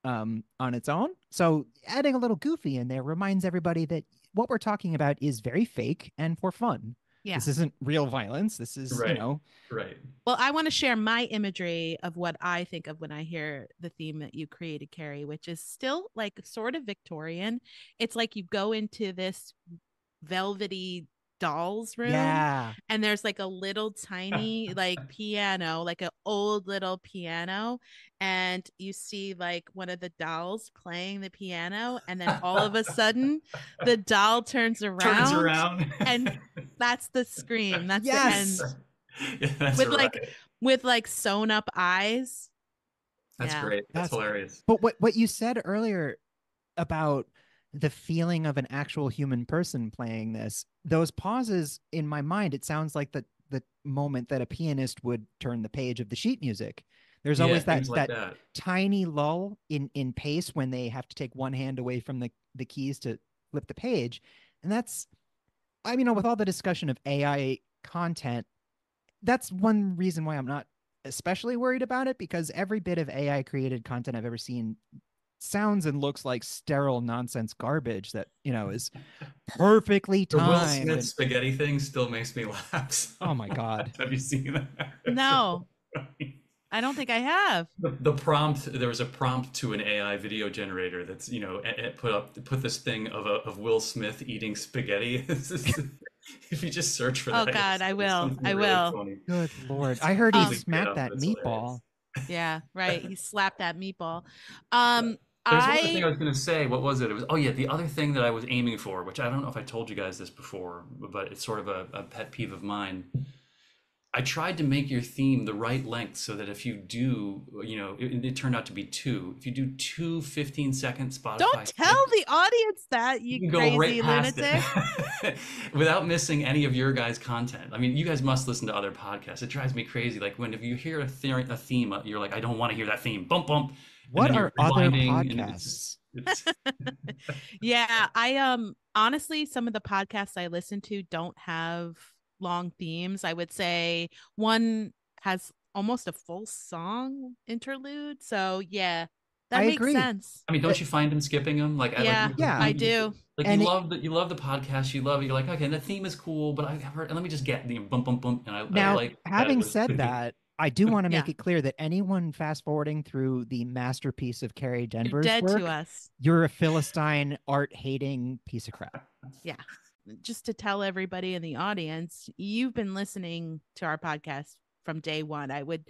on its own. So adding a little goofy in there reminds everybody that what we're talking about is very fake and for fun. Yeah. This isn't real violence. This is, right. Right. Well, I want to share my imagery of what I think of when I hear the theme that you created, Kerry, which is still like sort of Victorian. It's like you go into this velvety dolls room. Yeah. And there's like a little tiny like piano, like an old little piano. And you see like one of the dolls playing the piano. And then all of a sudden the doll turns around. And that's the scream. That's the end. Yeah, that's with like sewn up eyes. That's great. That's hilarious. But what you said earlier about the feeling of an actual human person playing this, those pauses in my mind, it sounds like the moment that a pianist would turn the page of the sheet music. There's always that tiny lull in pace when they have to take one hand away from the keys to flip the page. And that's, I mean, with all the discussion of AI content, that's one reason why I'm not especially worried about it, because every bit of AI created content I've ever seen sounds and looks like sterile nonsense garbage that, you know, is perfectly timed. The Will Smith spaghetti thing still makes me laugh. So. Oh my God. Have you seen that? No. I don't think I have. The prompt, there was a prompt to an AI video generator that's, you know, put this thing of Will Smith eating spaghetti. If you just search for that. Oh God, I will. Really Good Lord. I heard he smacked that meatball. Hilarious. Yeah, right. He slapped that meatball. There's one other thing I was going to say. What was it? It was, the other thing that I was aiming for, which I don't know if I told you guys this before, but it's sort of a pet peeve of mine. I tried to make your theme the right length so that if you do, you know, it turned out to be 2. If you do 2 15-second Spotify. Don't tell the audience that, you crazy lunatic. Without missing any of your guys' content. I mean, you guys must listen to other podcasts. It drives me crazy. Like if you hear a theme, you're like, I don't want to hear that theme. Bump, bump. What are other podcasts? Yeah, I honestly, some of the podcasts I listen to don't have long themes. I would say one has almost a full song interlude. So yeah, that makes sense. I mean, don't you find him skipping them? I do. Like and you love the podcast. You're like, okay, the theme is cool, but I've heard. And let me just get the bump, bump, bump. And I like. Having said that, I do want to make it clear that anyone fast forwarding through the masterpiece of Kerry Denver's dead work, to us. You're a Philistine art hating piece of crap. Yeah. Just to tell everybody in the audience, you've been listening to our podcast from day one. I would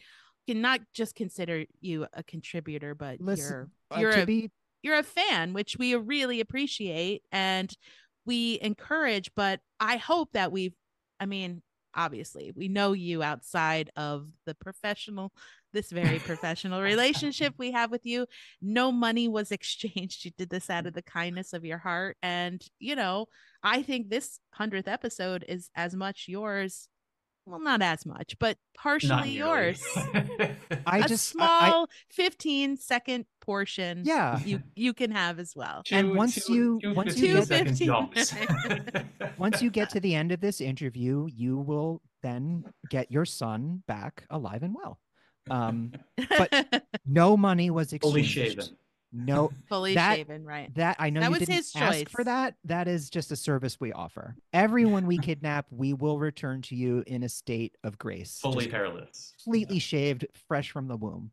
not just consider you a contributor, but you're a fan, which we really appreciate and we encourage. But I hope that obviously we know you outside of this very professional relationship we have with you. No money was exchanged. You did this out of the kindness of your heart. And, you know, I think this 100th episode is as much yours. Well, not as much, but partially yours. A small 15-second portion. Yeah, you can have as well. And once you get to the end of this interview, you will then get your son back alive and well. But no money was exchanged. Fully shaven. No, fully shaven, right? That I know that you was didn't his ask choice. for that. That is just a service we offer. Everyone we kidnap, we will return to you in a state of grace, fully hairless, completely shaved, fresh from the womb.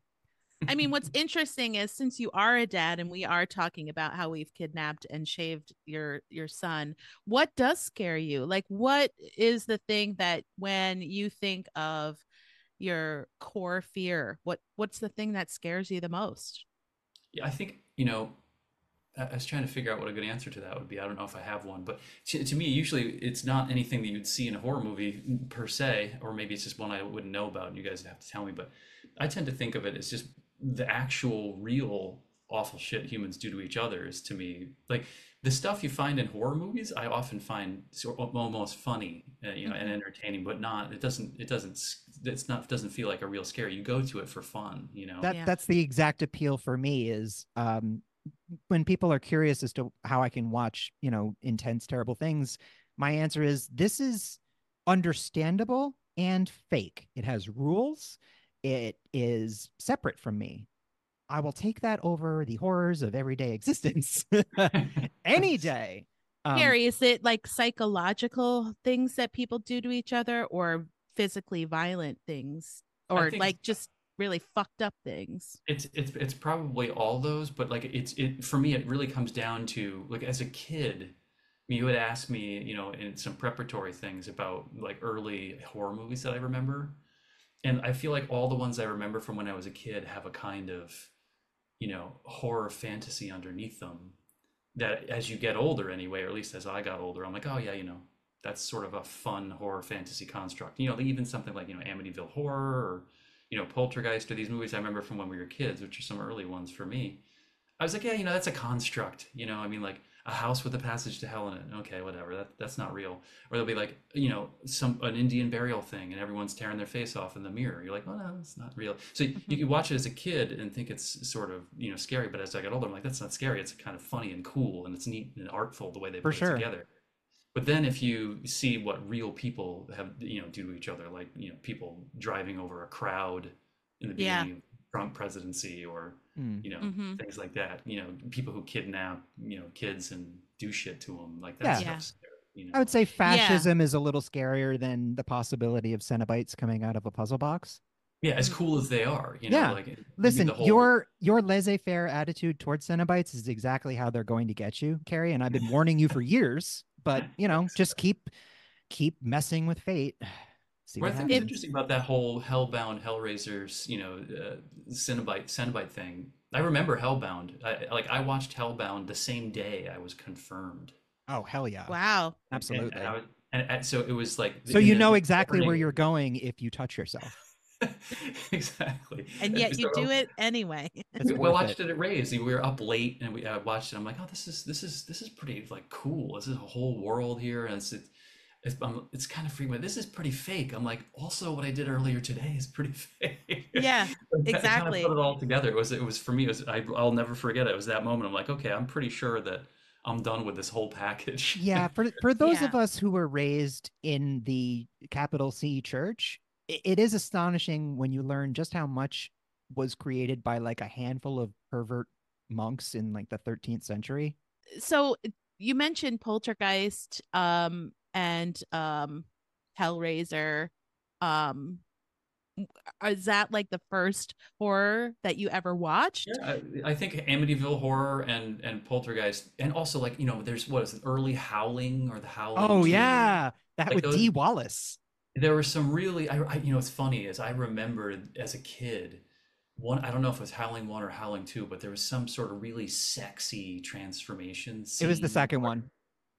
I mean, what's interesting is since you are a dad and we are talking about how we've kidnapped and shaved your son, what does scare you? Like, what is the thing that when you think of your core fear, what's the thing that scares you the most? Yeah, I think, you know, I was trying to figure out what a good answer to that would be. I don't know if I have one, but to me, usually it's not anything that you'd see in a horror movie per se, or maybe it's just one I wouldn't know about and you guys have to tell me, but I tend to think of it as just the actual real awful shit humans do to each other is, to me, like the stuff you find in horror movies, I often find almost funny, you know, and entertaining, but not, it doesn't feel like a real scare. You go to it for fun, you know? That's the exact appeal for me is, when people are curious as to how I can watch, you know, intense, terrible things, my answer is this is understandable and fake. It has rules. It is separate from me. I will take that over the horrors of everyday existence any day. Kerry, is it like psychological things that people do to each other or physically violent things or like just really fucked up things? It's probably all those, but like it for me, it really comes down to, like, as a kid, you had asked me, in some preparatory things about like early horror movies that I remember. And I feel like all the ones I remember from when I was a kid have a kind of, horror fantasy underneath them that as you get older anyway, or at least as I got older, I'm like, oh yeah, that's sort of a fun horror fantasy construct. Even something like, Amityville Horror or, Poltergeist, or these movies I remember from when we were kids, which are some early ones for me. I was like, yeah, that's a construct. I mean, like a house with a passage to hell in it. Okay, whatever. That's not real. Or there'll be like, an Indian burial thing, and everyone's tearing their face off in the mirror. You're like, oh no, it's not real. So you can watch it as a kid and think it's sort of scary, but as I got older, I'm like, that's not scary. It's kind of funny and cool, and it's neat and artful the way they put it together. But then if you see what real people have do to each other, like people driving over a crowd in the beginning of Trump presidency, or things like that, people who kidnap kids and do shit to them, like that stuff's scary, I would say fascism is a little scarier than the possibility of Cenobites coming out of a puzzle box. Yeah, as cool as they are, like listen, your laissez-faire attitude towards Cenobites is exactly how they're going to get you, Kerry, and I've been warning you for years, but just keep messing with fate. What I think is interesting about that whole Hellbound, Hellraisers, Cenobite thing. I remember Hellbound. I watched Hellbound the same day I was confirmed. Oh, hell yeah! Wow, absolutely. And so it was like, so exactly where you're going if you touch yourself. Exactly. And yet you do it anyway. We watched it at Ray's. We were up late and we watched it. I'm like, oh, this is pretty like cool. This is a whole world here, and it's kind of freaking out. This is pretty fake. I'm like, also what I did earlier today is pretty fake. Yeah, exactly. Kind of put it all together. It was for me. I'll never forget it. It was that moment. I'm like, okay, I'm pretty sure that I'm done with this whole package. Yeah, for those of us who were raised in the capital C church, it is astonishing when you learn just how much was created by like a handful of pervert monks in like the 13th century. So you mentioned Poltergeist, and Hellraiser. Is that like the first horror that you ever watched? Yeah, I think Amityville Horror and Poltergeist, and also like there's what is it, early Howling or the Howling. Oh yeah, that like with Dee Wallace. There were some really, what's funny is I remember as a kid, I don't know if it was Howling 1 or Howling 2, but there was some sort of really sexy transformation scene. It was the second one.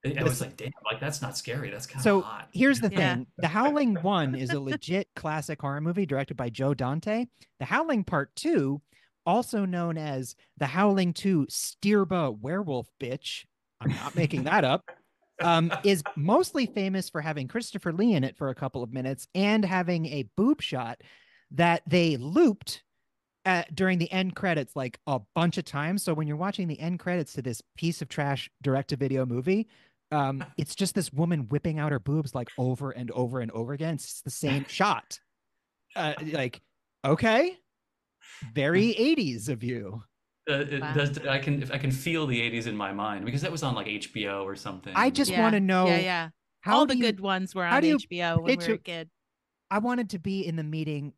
I was like, damn, like that's not scary. That's kind of hot. Here's the thing. The Howling 1 is a legit classic horror movie directed by Joe Dante. The Howling Part 2, also known as The Howling 2 Stirba Werewolf Bitch, I'm not making that up, is mostly famous for having Christopher Lee in it for a couple of minutes and having a boob shot that they looped during the end credits like a bunch of times. So when you're watching the end credits to this piece of trash direct-to-video movie, it's just this woman whipping out her boobs like over and over and over again. It's the same shot. Like, okay, very 80s of you. Does I can feel the 80s in my mind because that was on like HBO or something. I just want to know. Yeah. All the good ones were on HBO when we were a kid. I wanted to be in the meeting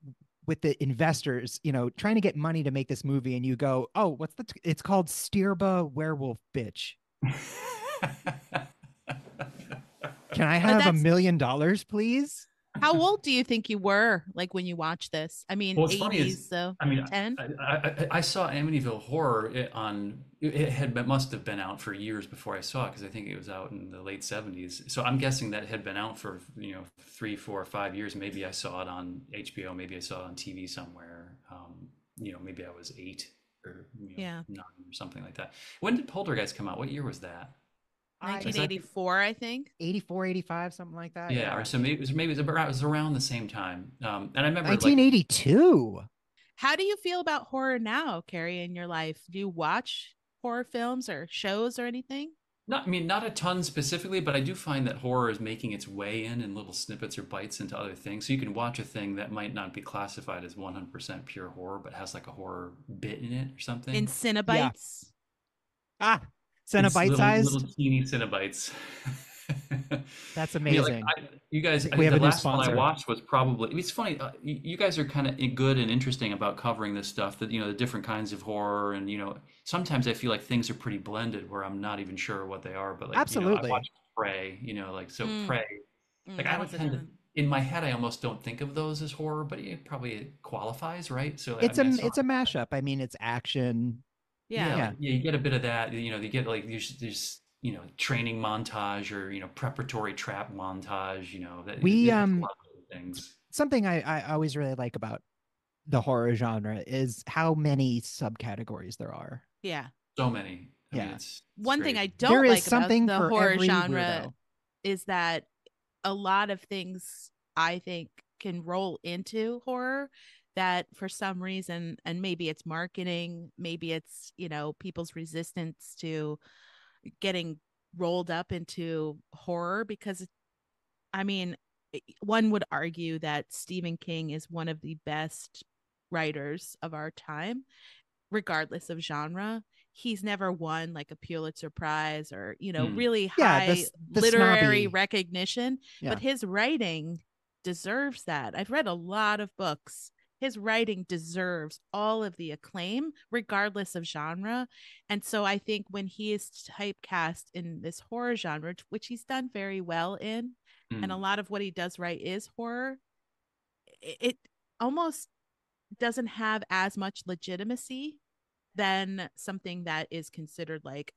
with the investors, trying to get money to make this movie, and you go, "Oh, it's called Stirba Werewolf Bitch." Can I have $1 million, please? How old do you think you were, like when you watched this? I mean, 80s, so 10. I saw Amityville Horror it must have been out for years before I saw it because I think it was out in the late 70s. So I'm guessing that had been out for 3, 4, 5 years. Maybe I saw it on HBO. Maybe I saw it on TV somewhere. Maybe I was 8 or 9 or something like that. When did Poltergeist come out? What year was that? 1984, I think. 84, 85, something like that. Yeah. Or so maybe it was around the same time. And I remember 1982. How do you feel about horror now, Kerry, in your life? Do you watch horror films or shows or anything? Not a ton specifically, but I do find that horror is making its way in little snippets or bites into other things. So you can watch a thing that might not be classified as 100% pure horror, but has like a horror bit in it or something. In Cenobites? Yeah. Cenobite size? Little teeny Cenobites. That's amazing. You guys, we have the a new last one I sponsor. watched was probably. It's funny. You guys are kind of good and interesting about covering this stuff. That the different kinds of horror, and sometimes I feel like things are pretty blended where I'm not even sure what they are. But like I Absolutely. watched Prey. Prey. Like I that don't was a tend good to. one. In my head, I almost don't think of those as horror, but it probably qualifies, right? So I It's mean, I a saw it's a mashup. I mean, it's action. yeah, Yeah. you get a bit of that. You get like there's training montage or preparatory trap montage. That We it has a lot of things. something I always really like about the horror genre is how many subcategories there are. Yeah. So many. I mean, Yeah. it's One thing crazy. I There don't is like about something the for horror every genre weirdo. is that a lot of things I think can roll into horror that for some reason, and maybe it's marketing, maybe it's, people's resistance to getting rolled up into horror because I mean, one would argue that Stephen King is one of the best writers of our time, regardless of genre. He's never won like a Pulitzer Prize or, Hmm. really Yeah, high the literary snobby. recognition, Yeah. but his writing deserves that. I've read a lot of books. His writing deserves all of the acclaim, regardless of genre. And so I think when he is typecast in this horror genre, which he's done very well in, and a Hmm. lot of what he does right is horror, it almost doesn't have as much legitimacy than something that is considered like,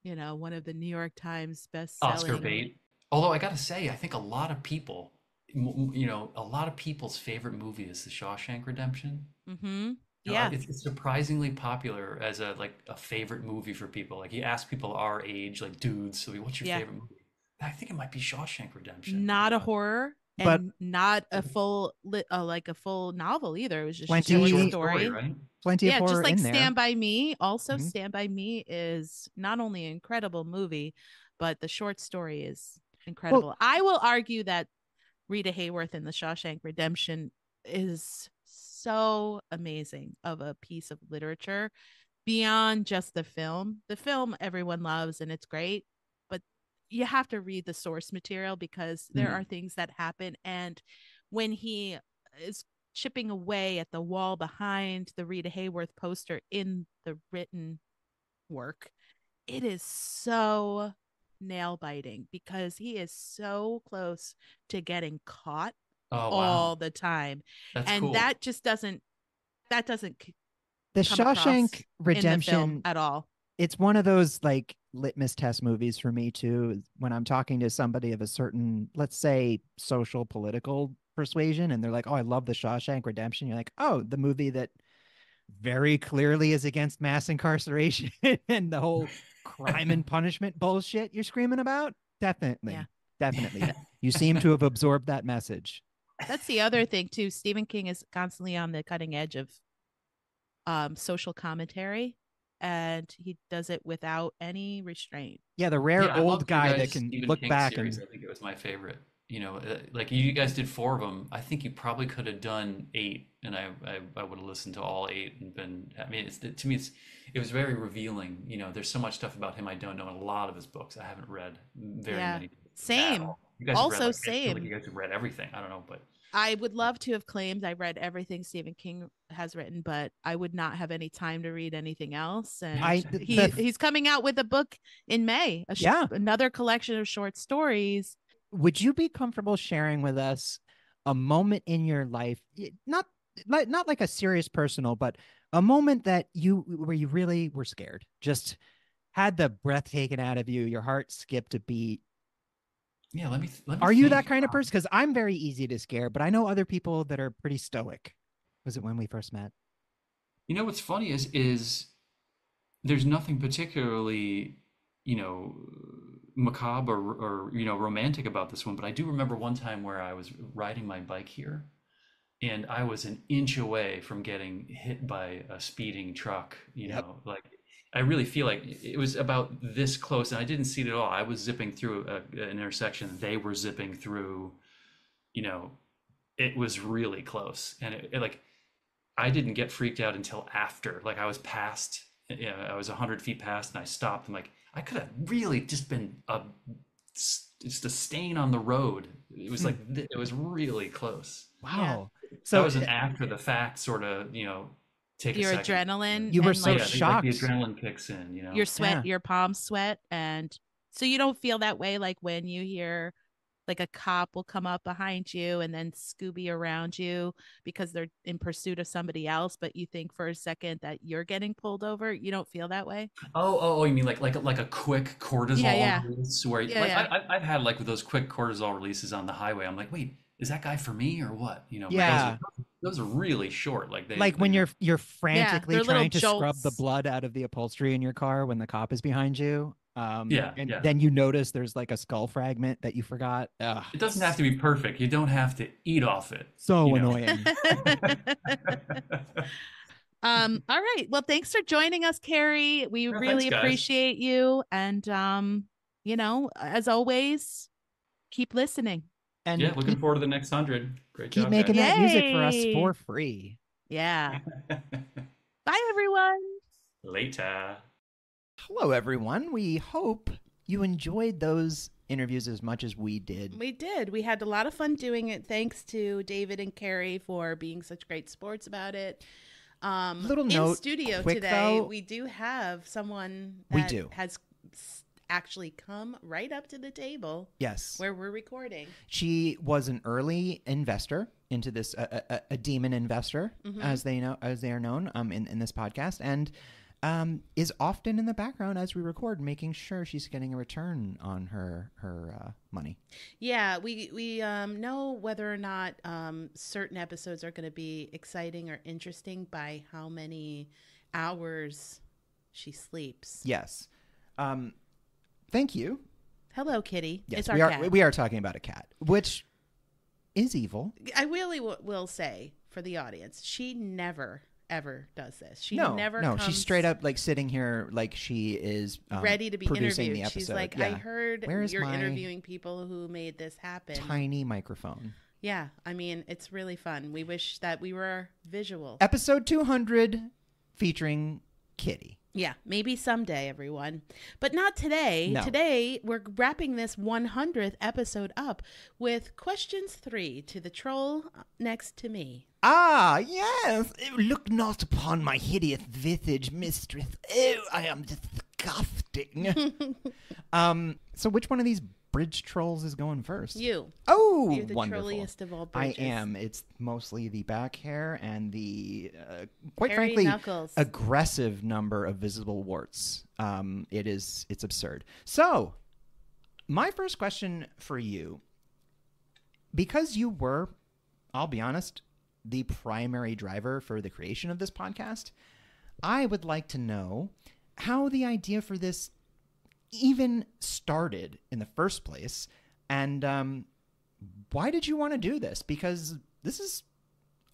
one of the New York Times Oscar best-selling. bait. Although I gotta say, I think a lot of people, a lot of people's favorite movie is The Shawshank Redemption. Mm-hmm. Yeah. It's surprisingly popular as a favorite movie for people. Like you ask people our age, like dudes, so what's your Yeah. favorite movie? I think it might be Shawshank Redemption. Not a horror But and not a full like a full novel either. It was just a It's a short short plenty story, story. right? plenty of Yeah, just horror like in there. Stand By Me. Also, Mhm. Stand By Me is not only an incredible movie, but the short story is Well, incredible. I will argue that Rita Hayworth in The Shawshank Redemption is so amazing of a piece of literature beyond just the film. The film everyone loves and it's great, but you have to read the source material because there are Hmm. things that happen. And when he is chipping away at the wall behind the Rita Hayworth poster in the written work, it is so nail biting because he is so close to getting caught Oh wow, all the time. that's And cool. that doesn't the come across Shawshank in the film Redemption, at all. it's one of those like litmus test movies for me too. When I'm talking to somebody of a certain, let's say, social political persuasion, and they're like, "Oh, I love the Shawshank Redemption." You're like, "Oh, the movie that very clearly is against mass incarceration and the whole crime and punishment bullshit you're screaming about." Yeah. Definitely, definitely. You seem to have absorbed that message. That's the other thing too. Stephen King is constantly on the cutting edge of social commentary, and he does it without any restraint. Yeah, the rare Yeah, I old loved your guy that guys' can Stephen look King back series. and I think it was my favorite. Like you guys did 4 of them. I think you probably could have done 8, and I would have listened to all 8 and been. I mean, to me, it was very revealing. There's so much stuff about him I don't know in a lot of his books. I haven't read very Yeah. many at Same. all. You guys have read Also, I feel like same. you guys have read everything. I don't know, but I would love to have claimed I read everything Stephen King has written, but I would not have any time to read anything else. And I the he's coming out with a book in May, yeah. another collection of short stories. Would you be comfortable sharing with us a moment in your life, not like a serious personal, but a moment that you where you really were scared, just had the breath taken out of you, your heart skipped a beat? yeah, let me Are you that think. kind of person? Because I'm very easy to scare, but I know other people that are pretty stoic. Was it when we first met? What's funny is there's nothing particularly, you know, macabre or romantic about this one, but I do remember one time where I was riding my bike here and I was an inch away from getting hit by a speeding truck, Yep. like I really feel like it was about this close and I didn't see it at all. I was zipping through an intersection. They were zipping through, you know, it was really close. And like, I didn't get freaked out until after, like I was I was 100 feet past and I stopped. I'm like, I could have really just been a just a stain on the road. It was like it was really close. Wow. Yeah. So that was an after the fact sort of, take your a second. adrenaline. You were and so like, shocked. Like the adrenaline kicks in, Your sweat, Yeah. your palms sweat, and so you don't feel that way like when you hear like a cop will come up behind you and then Scooby around you because they're in pursuit of somebody else, but you think for a second that you're getting pulled over. You don't feel that way. Oh, you mean like a quick cortisol release where I've had like with those quick cortisol releases on the highway. I'm like, wait, is that guy for me or what? Yeah. Those are really short. Like when you're frantically trying to jolts. scrub the blood out of the upholstery in your car when the cop is behind you. Then you notice there's like a skull fragment that you forgot. Ugh. It doesn't have to be perfect. You don't have to eat off it. So annoying. All right. Well, thanks for joining us, Kerry. We really appreciate you. And, as always, keep listening. And looking forward to the next 100. Great job. Keep making that music for us for free. Yeah. Bye, everyone. Later. Hello, everyone. We hope you enjoyed those interviews as much as we did. We did. We had a lot of fun doing it. Thanks to David and Kerry for being such great sports about it. Little note, in studio quick, today, though, we do have someone that has actually come right up to the table. Yes, where we're recording. She was an early investor into this, a demon investor, as they are known in this podcast, and is often in the background as we record, making sure she's getting a return on her money. Yeah, we know whether or not certain episodes are going to be exciting or interesting by how many hours she sleeps. Yes. Thank you. Hello, Kitty. Yes, it's our cat. We are talking about a cat, which is evil. I really will say for the audience, she never ever does this. She never comes she's straight up like sitting here like she is ready to be producing interviewed. the episode. She's like, yeah. I heard you're interviewing people who made this happen. Tiny microphone. Yeah, I mean, it's really fun. We wish that we were visual. Episode 200 featuring Kitty. Yeah, maybe someday, everyone. But not today. No. Today, we're wrapping this 100th episode up with questions 3 to the troll next to me. Ah, yes. Look not upon my hideous visage, mistress. Oh, I am disgusting. So which one of these bridge trolls is going first? You. Oh, you're the wonderful. trolliest of all bridges. I am. It's mostly the back hair and the, quite Hairy frankly, knuckles. aggressive number of visible warts. It's absurd. So, my first question for you, because you were, I'll be honest, the primary driver for the creation of this podcast, I would like to know how the idea for this even started in the first place, and why did you want to do this? Because this is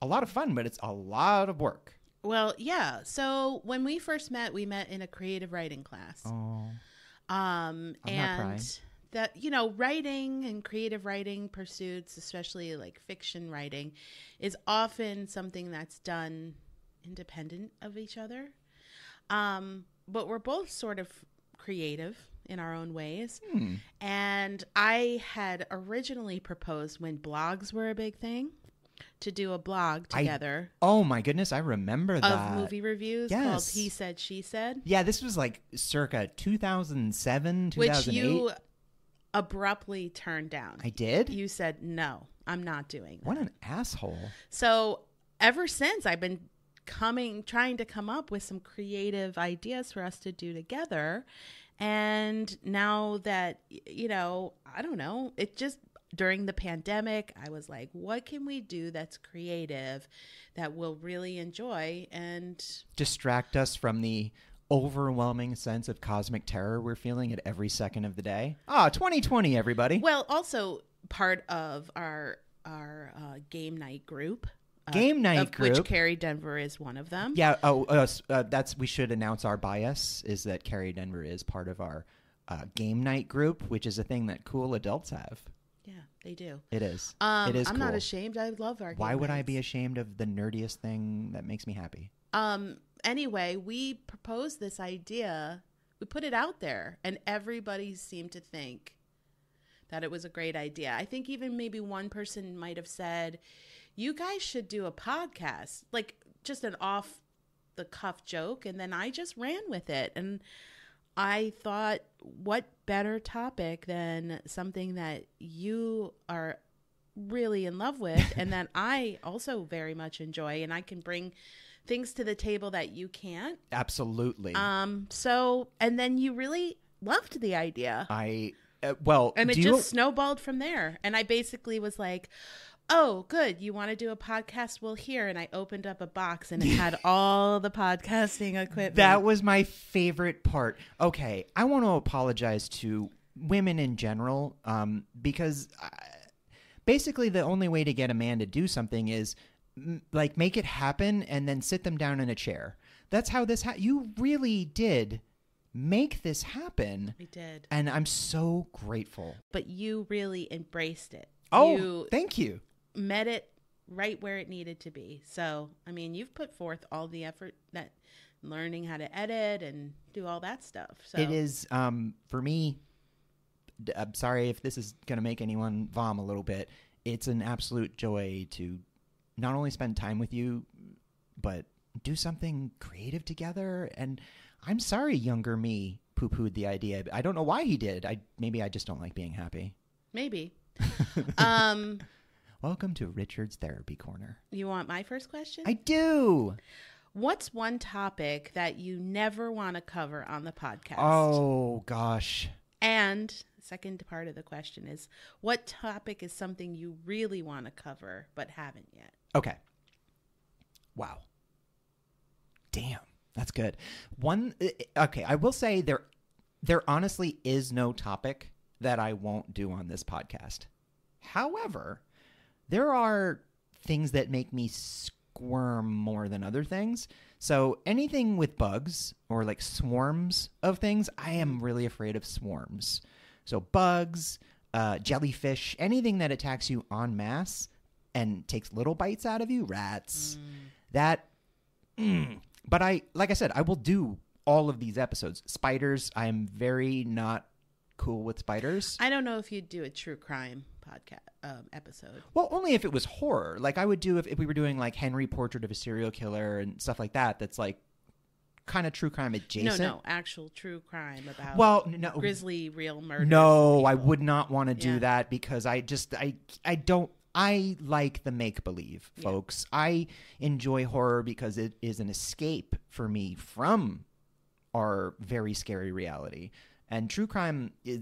a lot of fun, but it's a lot of work. Well, yeah. So when we first met, we met in a creative writing class. Oh, and not crying. that, writing and creative writing pursuits, especially like fiction writing, is often something that's done independent of each other. But we're both sort of creative in our own ways. And I had originally proposed, when blogs were a big thing, to do a blog together. Oh my goodness, I remember that. Of movie reviews called He Said, She Said. Yeah, this was like circa 2007, 2008. Which you abruptly turned down. I did? You said, no, I'm not doing that. What an asshole. So ever since, I've been trying to come up with some creative ideas for us to do together. And now that, I don't know, it just, during the pandemic, I was like, what can we do that's creative that we'll really enjoy and distract us from the overwhelming sense of cosmic terror we're feeling at every second of the day? 2020, everybody. Well, also part of our game night group. Which Kerry Denver is one of them. Yeah. We should announce our bias is that Kerry Denver is part of our game night group, which is a thing that cool adults have. Yeah, they do. It is. It is. I'm cool. not ashamed. I love our game Why would nights. I be ashamed of the nerdiest thing that makes me happy? Anyway, we proposed this idea. We put it out there, and everybody seemed to think that it was a great idea. I think even maybe one person might have said, you guys should do a podcast, like just an off the cuff joke. And then I just ran with it. And I thought, what better topic than something that you are really in love with and that I also very much enjoy, and I can bring things to the table that you can't. Absolutely. So, and then you really loved the idea. And it just snowballed from there. And I basically was like, oh, good. You want to do a podcast? Well, here. And I opened up a box and it had all the podcasting equipment. That was my favorite part. Okay. I want to apologize to women in general, because basically the only way to get a man to do something is like make it happen and then sit them down in a chair. That's how this you really did make this happen. I did. And I'm so grateful. But you really embraced it. Oh, thank you. Met it right where it needed to be. So, I mean, you've put forth all the effort that learning how to edit and do all that stuff. So it is, for me, I'm sorry if this is going to make anyone vom a little bit. It's an absolute joy to not only spend time with you, but do something creative together. And I'm sorry younger me poo-pooed the idea. I don't know why he did. Maybe I just don't like being happy. Maybe. Welcome to Richard's Therapy Corner. You want my first question? I do. What's one topic that you never want to cover on the podcast? Oh, gosh. And second part of the question is, what topic is something you really want to cover but haven't yet? Okay. Wow. Damn. That's good. Okay, I will say there honestly is no topic that I won't do on this podcast. However, there are things that make me squirm more than other things. So anything with bugs or like swarms of things, I am really afraid of swarms. So bugs, jellyfish, anything that attacks you en masse and takes little bites out of you, rats, But like I said, I will do all of these episodes. Spiders, I am very not cool with spiders. I don't know if you'd do a true crime podcast episode. Well, only if it was horror. Like I would do if we were doing like Henry Portrait of a Serial Killer and stuff like that. That's like kind of true crime adjacent. No, actual true crime about grisly real murder. No, I would not want to do that because I don't. I like the make-believe, folks. Yeah. I enjoy horror because it is an escape for me from our very scary reality. And true crime is,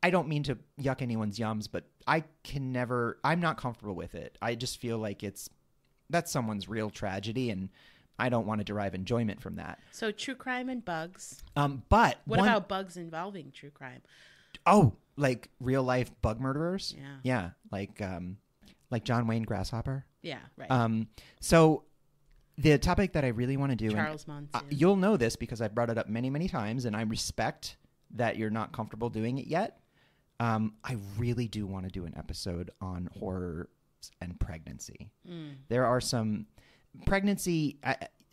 I don't mean to yuck anyone's yums, but I'm not comfortable with it. I just feel like that's someone's real tragedy, and I don't want to derive enjoyment from that. So true crime and bugs. But what about bugs involving true crime? Oh, like real life bug murderers? Yeah. Yeah, like John Wayne Grasshopper. Yeah, right. So the topic that I really want to do, Charles Manson. You'll know this because I brought it up many, many times, and I respect that you're not comfortable doing it yet. I really do want to do an episode on horror and pregnancy. There are some pregnancy,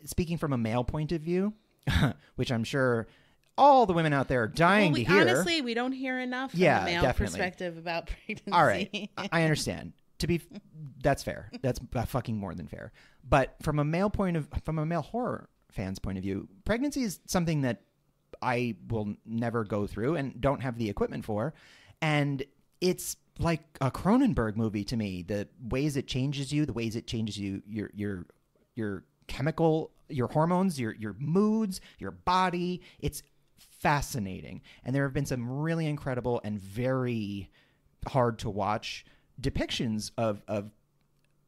speaking from a male point of view, which I'm sure all the women out there are dying to hear. Honestly, we don't hear enough from a male perspective about pregnancy. All right, I understand. That's fair. That's fucking more than fair. But from a male horror fan's point of view, pregnancy is something that I will never go through and don't have the equipment for. And it's like a Cronenberg movie to me. The ways it changes you, your chemical, your hormones, your moods, your body. It's fascinating. And there have been some really incredible and very hard to watch depictions of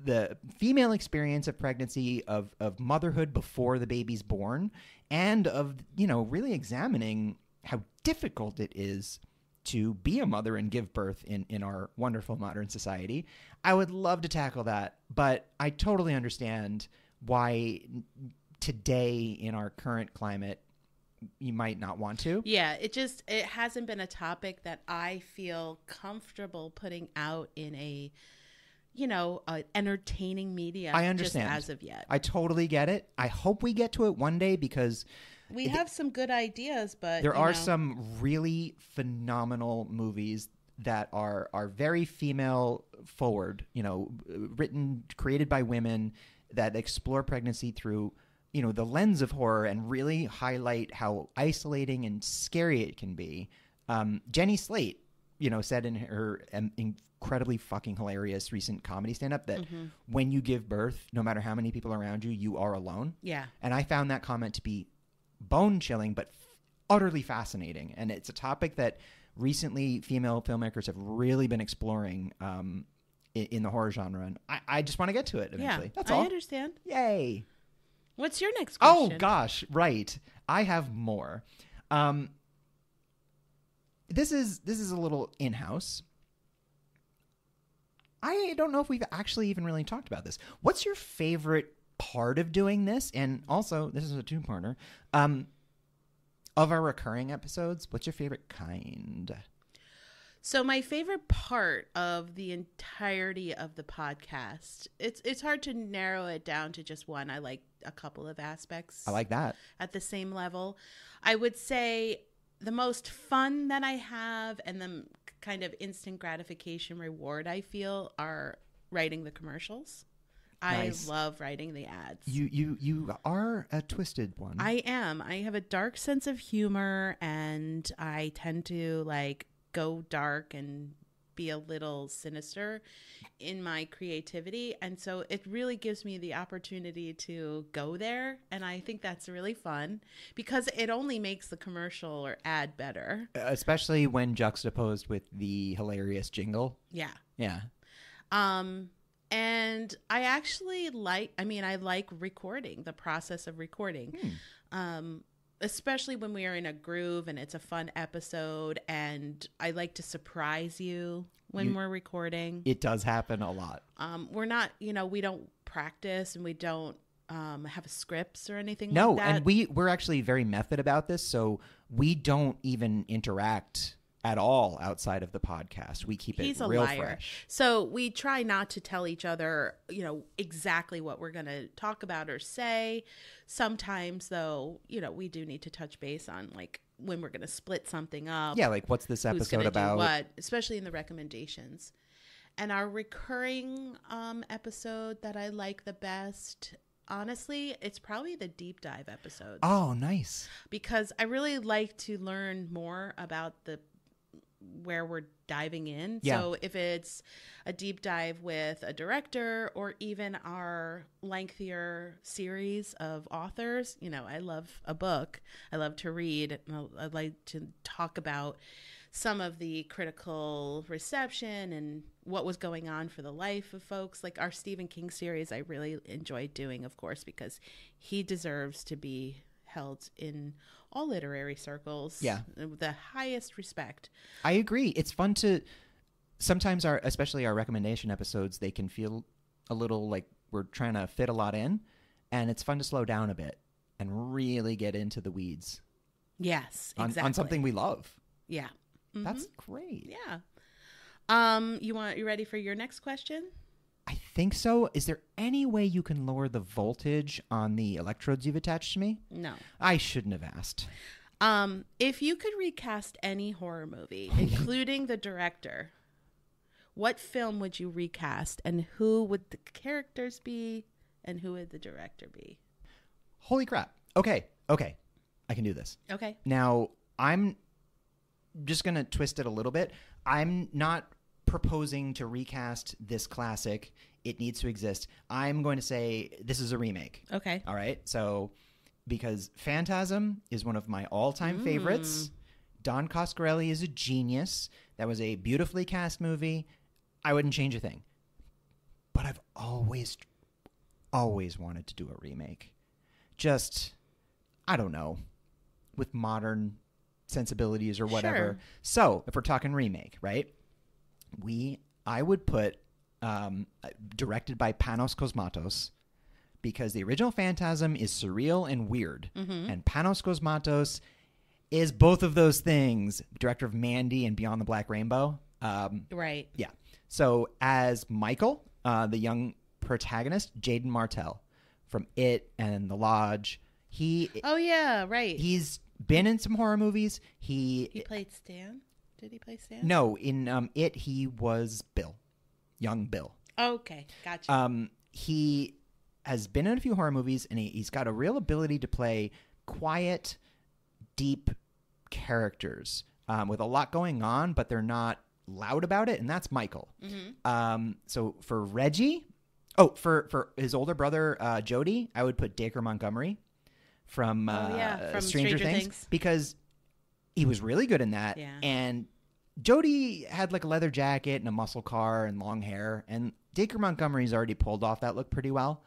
the female experience of pregnancy, of motherhood before the baby's born, and of, really examining how difficult it is to be a mother and give birth in our wonderful modern society. I would love to tackle that, but I totally understand why today in our current climate you might not want to. Yeah, it hasn't been a topic that I feel comfortable putting out in a entertaining media. I understand. Just as of yet. I totally get it. I hope we get to it one day because we have some good ideas, but there are some really phenomenal movies that are very female forward, created by women that explore pregnancy through, the lens of horror and really highlight how isolating and scary it can be. Jenny Slate, said in her incredibly fucking hilarious recent comedy stand-up that when you give birth, no matter how many people are around you, you are alone. Yeah. And I found that comment to be bone-chilling, but utterly fascinating. And it's a topic that recently female filmmakers have really been exploring in the horror genre. And I just want to get to it eventually. Yeah, that's all. I understand. Yay. What's your next question? Oh, gosh. Right. I have more. This is a little in-house. I don't know if we've actually even really talked about this. What's your favorite part of doing this? And also, this is a two-parter. Of our recurring episodes, what's your favorite kind? So my favorite part of the entirety of the podcast, it's hard to narrow it down to just one. I like a couple of aspects. I like that. At the same level. I would say the most fun that I have and the kind of instant gratification reward I feel are writing the commercials. Nice. I love writing the ads. You are a twisted one. I am. I have a dark sense of humor, and I tend to go dark and be a little sinister in my creativity. And so it really gives me the opportunity to go there. And I think that's really fun because it only makes the commercial or ad better. Especially when juxtaposed with the hilarious jingle. Yeah. Yeah. And I actually I like recording, the process of recording. Especially when we are in a groove and it's a fun episode, and I like to surprise you when we're recording. It does happen a lot. We're not, we don't practice and we don't have scripts or anything like that. No, and we're actually very method about this, so we don't even interact at all outside of the podcast. We keep it real fresh. So we try not to tell each other, exactly what we're going to talk about or say. Sometimes, though, we do need to touch base on when we're going to split something up. Yeah, what's this episode about? Do what, especially in the recommendations. And our recurring episode that I like the best, honestly, it's probably the deep dive episodes. Oh, nice. Because I really like to learn more about where we're diving in. Yeah. So if it's a deep dive with a director or even our lengthier series of authors, I love a book. I love to read. I'd like to talk about some of the critical reception and what was going on for the life of folks. Like our Stephen King series, I really enjoyed doing, of course, because he deserves to be held in all literary circles. Yeah. With the highest respect. I agree. It's fun to sometimes especially our recommendation episodes, they can feel a little like we're trying to fit a lot in, and it's fun to slow down a bit and really get into the weeds. Yes, exactly. On something we love. Yeah. Mm-hmm. That's great. Yeah. You ready for your next question? I think so. Is there any way you can lower the voltage on the electrodes you've attached to me? No. I shouldn't have asked. If you could recast any horror movie, including the director, what film would you recast, and who would the characters be, and who would the director be? Holy crap. Okay. I can do this. Okay. Now, I'm just going to twist it a little bit. I'm not proposing to recast this classic. It needs to exist. I'm going to say this is a remake. Okay. All right. So, because Phantasm is one of my all-time favorites. Don Coscarelli is a genius. That was a beautifully cast movie. I wouldn't change a thing. But I've always wanted to do a remake. Just, I don't know, with modern sensibilities or whatever. Sure. So, if we're talking remake, right? I would put directed by Panos Cosmatos, because the original Phantasm is surreal and weird, and Panos Cosmatos is both of those things. Director of Mandy and Beyond the Black Rainbow. Right. Yeah. So as Michael, the young protagonist, Jaden Martell from It and The Lodge. Oh yeah, right. He's been in some horror movies. He played Stan. Did he play Stan? No, in It, he was Bill. Young Bill. Okay, gotcha. He has been in a few horror movies, and he's got a real ability to play quiet, deep characters with a lot going on, but they're not loud about it, and that's Michael. Mm-hmm. So for Reggie, for his older brother Jody, I would put Dacre Montgomery from Stranger Things, because he was really good in that. Yeah. And Jody had like a leather jacket and a muscle car and long hair, and Dacre Montgomery's already pulled off that look pretty well.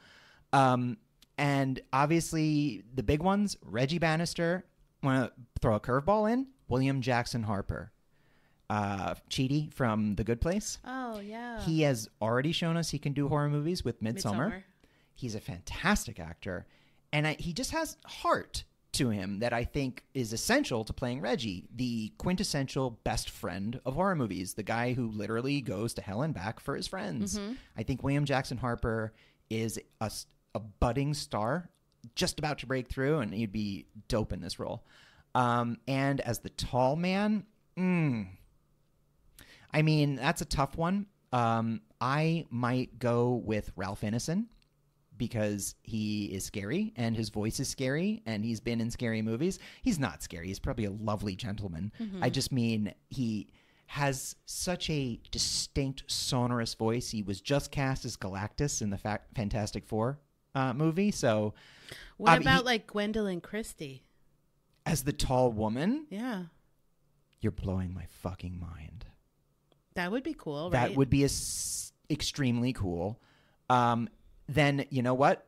And obviously the big ones, Reggie Bannister. Want to throw a curveball in? William Jackson Harper. Chidi from The Good Place. Oh, yeah. He has already shown us he can do horror movies with Midsommar. He's a fantastic actor. And he just has heart to him that I think is essential to playing Reggie, the quintessential best friend of horror movies, the guy who literally goes to hell and back for his friends. Mm-hmm. I think William Jackson Harper is a budding star, just about to break through, and he'd be dope in this role. And as the tall man, I mean, that's a tough one. I might go with Ralph Ineson, because he is scary and his voice is scary and he's been in scary movies. He's not scary. He's probably a lovely gentleman. Mm-hmm. I just mean he has such a distinct sonorous voice. He was just cast as Galactus in the Fantastic Four movie. So what about like Gwendolyn Christie? As the tall woman? Yeah. You're blowing my fucking mind. That would be cool, right? That would be extremely cool. Then, you know what?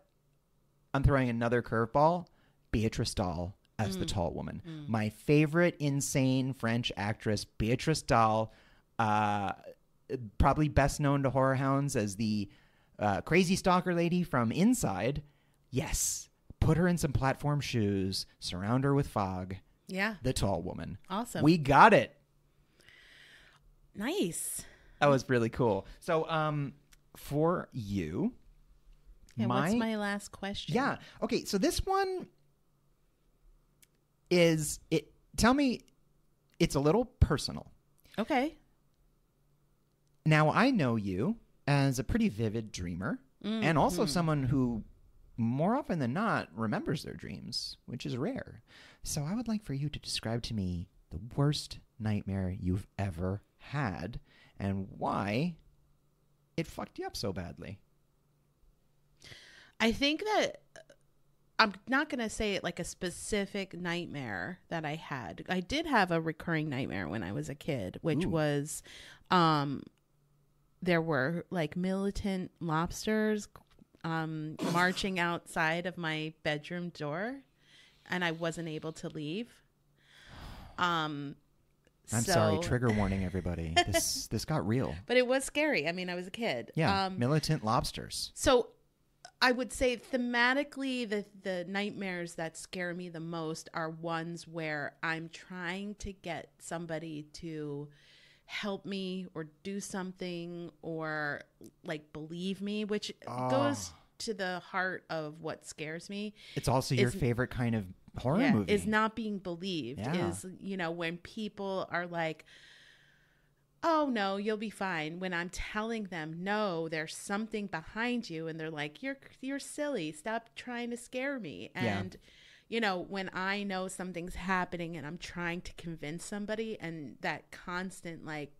I'm throwing another curveball. Beatrice Dahl as the tall woman. My favorite insane French actress, Beatrice Dahl, probably best known to horror hounds as the crazy stalker lady from Inside. Yes. Put her in some platform shoes. Surround her with fog. Yeah. The tall woman. Awesome. We got it. Nice. That was really cool. So, for you... Yeah, what's my last question? Yeah. Okay, so this one is... Tell me, it's a little personal. Okay. Now, I know you as a pretty vivid dreamer, and also someone who, more often than not, remembers their dreams, which is rare. So I would like for you to describe to me the worst nightmare you've ever had and why it fucked you up so badly. I think that I'm not going to say it like a specific nightmare that I had. I did have a recurring nightmare when I was a kid, which was there were like militant lobsters marching outside of my bedroom door, and I wasn't able to leave. I'm sorry, trigger warning, everybody. This got real. But it was scary. I mean, I was a kid. Yeah, militant lobsters. So I would say thematically the nightmares that scare me the most are ones where I'm trying to get somebody to help me or do something or like believe me, which goes to the heart of what scares me. It's also your favorite kind of horror movie. Is not being believed. Yeah. Is, when people are like, oh no, you'll be fine. When I'm telling them, no, there's something behind you, and they're like, you're silly. Stop trying to scare me. And when I know something's happening and I'm trying to convince somebody, and that constant like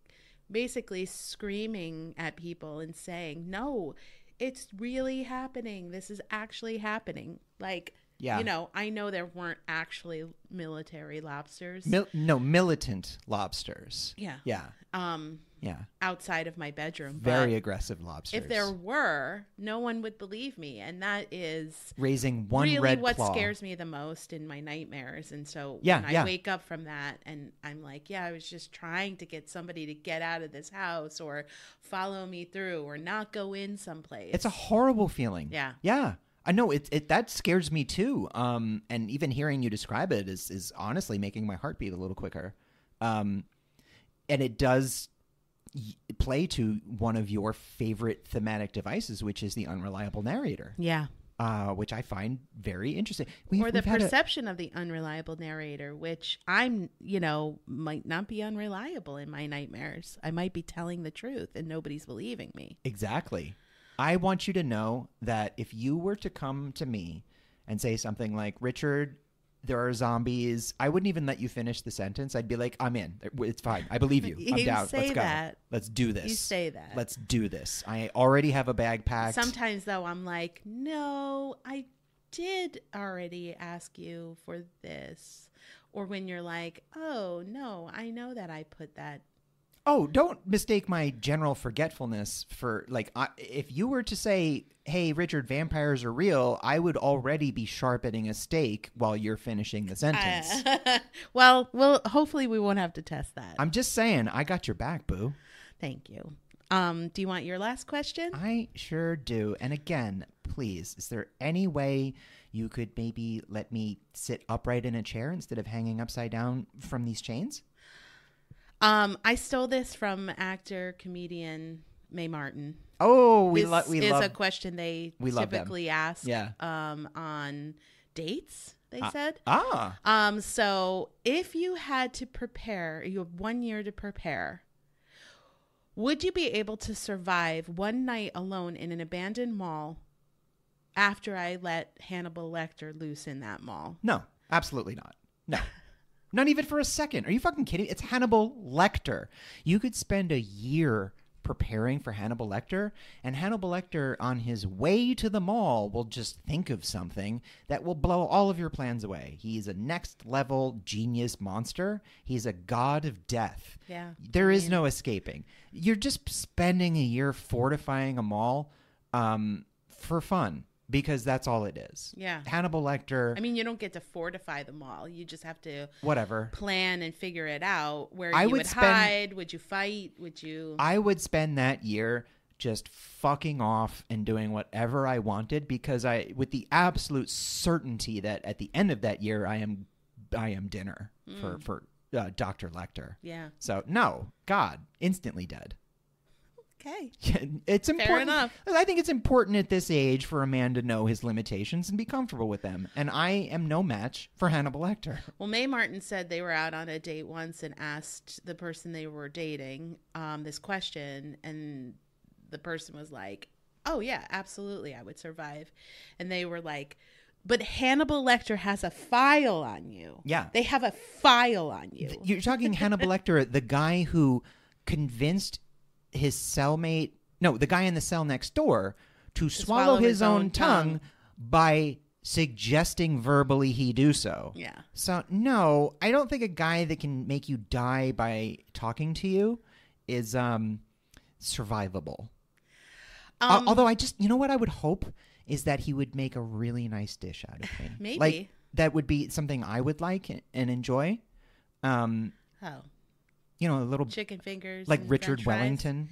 basically screaming at people and saying, no, it's really happening. This is actually happening. Like, I know there weren't actually military lobsters. Militant lobsters. Yeah. Yeah. Outside of my bedroom. Very aggressive lobsters. If there were, no one would believe me. And that is raising one really red what claw. Scares me the most in my nightmares. And so when I wake up from that and I'm like, I was just trying to get somebody to get out of this house or follow me through or not go in someplace. It's a horrible feeling. Yeah. Yeah. I know that scares me too. And even hearing you describe it is honestly making my heart beat a little quicker. And it does play to one of your favorite thematic devices, which is the unreliable narrator. Yeah. which I find very interesting. Or the perception of the unreliable narrator, which might not be unreliable in my nightmares. I might be telling the truth and nobody's believing me. Exactly. I want you to know that if you were to come to me and say something like, Richard, there are zombies, I wouldn't even let you finish the sentence. I'd be like, I'm in. It's fine. I believe you. I'm down. Let's go. Let's do this. You say that. Let's do this. I already have a bag packed. Sometimes, though, I'm like, no, I did already ask you for this. Or when you're like, oh, no, I know that I put that. Oh, don't mistake my general forgetfulness for, like, if you were to say, hey, Richard, vampires are real, I would already be sharpening a steak while you're finishing the sentence. Well, hopefully we won't have to test that. I'm just saying, I got your back, boo. Thank you. Do you want your last question? I sure do. And again, please, is there any way you could maybe let me sit upright in a chair instead of hanging upside down from these chains? I stole this from actor, comedian Mae Martin. Oh, this is a question they typically ask on dates, they said. So if you had to prepare, you have 1 year to prepare, would you be able to survive one night alone in an abandoned mall after I let Hannibal Lecter loose in that mall? No, absolutely not. No. Not even for a second. Are you fucking kidding? It's Hannibal Lecter. You could spend a year preparing for Hannibal Lecter, and Hannibal Lecter on his way to the mall will just think of something that will blow all of your plans away. He's a next level genius monster. He's a god of death. Yeah. There is no escaping. You're just spending a year fortifying a mall for fun. Because that's all it is. Yeah. Hannibal Lecter. I mean, you don't get to fortify the mall. You just have to plan and figure it out. Where you would hide? Would you fight? Would you? I would spend that year just fucking off and doing whatever I wanted, because with the absolute certainty that at the end of that year I am dinner for Dr. Lecter. Yeah. So no, God, instantly dead. Okay. It's important. Fair enough. I think it's important at this age for a man to know his limitations and be comfortable with them. And I am no match for Hannibal Lecter. Well, Mae Martin said they were out on a date once and asked the person they were dating this question. And the person was like, oh, yeah, absolutely, I would survive. And they were like, but Hannibal Lecter has a file on you. Yeah. They have a file on you. You're talking Hannibal Lecter, the guy who convinced his cellmate, the guy in the cell next door, to swallow his own tongue by suggesting verbally he do so. Yeah. So, no, I don't think a guy that can make you die by talking to you is survivable. Although you know what I would hope is that he would make a really nice dish out of me. Maybe. Like, that would be something I would like and enjoy. You know, a little chicken fingers, like Richard Wellington.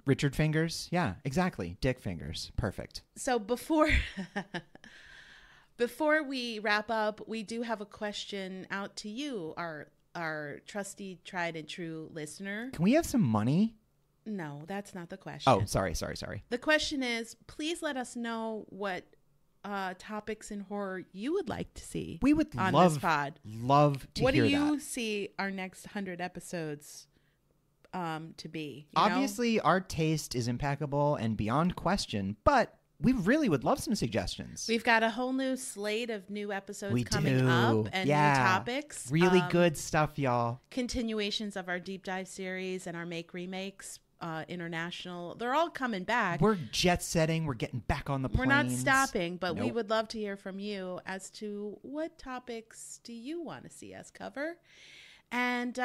Richard fingers, yeah, exactly. Dick fingers, perfect. So before we wrap up, we do have a question out to you, our trusty, tried and true listener. Can we have some money? No, that's not the question. Oh, sorry. The question is, please let us know what topics in horror you would like to see. We would on love this pod. Love to what hear that. What do you see our next 100 episodes to be? Obviously, our taste is impeccable and beyond question, but we really would love some suggestions. We've got a whole new slate of new episodes coming up and new topics. Really good stuff, y'all. Continuations of our deep dive series and our make remakes. International, they're all coming back. We're jet setting. We're getting back on the planes. We're not stopping, but we would love to hear from you as to what topics do you want to see us cover, and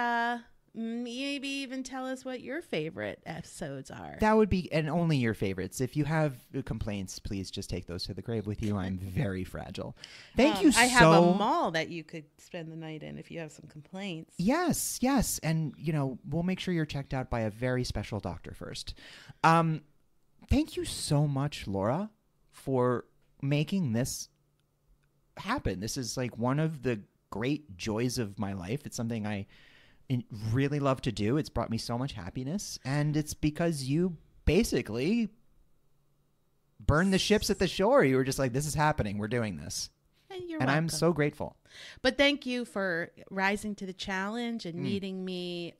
maybe even tell us what your favorite episodes are. That would be, and only your favorites. If you have complaints, please just take those to the grave with you. I'm very fragile. Thank you so much. I have a mall that you could spend the night in if you have some complaints. Yes. And, we'll make sure you're checked out by a very special doctor first. Thank you so much, Laura, for making this happen. This is like one of the great joys of my life. It's something I really love to do. It's brought me so much happiness, and it's because you basically burn the ships at the shore. You were just like, this is happening. We're doing this. And I'm so grateful. But thank you for rising to the challenge and meeting me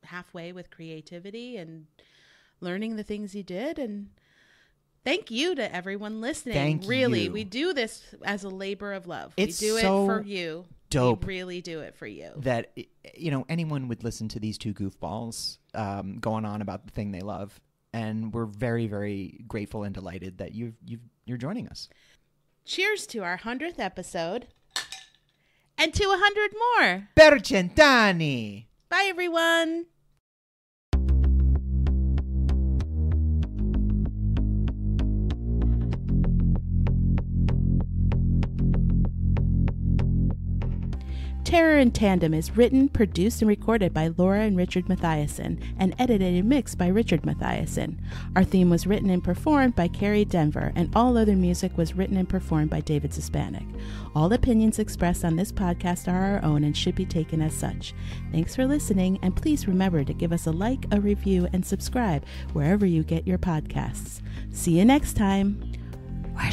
halfway with creativity and learning the things you did. And thank you to everyone listening. Thank you. We do this as a labor of love. It's we do so it for you. Dope. We really do it for you. That, anyone would listen to these two goofballs going on about the thing they love. And we're very, very grateful and delighted that you're joining us. Cheers to our 100th episode and to 100 more. Per cent'anni. Bye, everyone. Terror in Tandem is written, produced, and recorded by Laura and Richard Mathiasen and edited and mixed by Richard Mathiasen. Our theme was written and performed by Kerry Denver, and all other music was written and performed by David Hispanic. All opinions expressed on this podcast are our own and should be taken as such. Thanks for listening, and please remember to give us a like, a review, and subscribe wherever you get your podcasts. See you next time. We're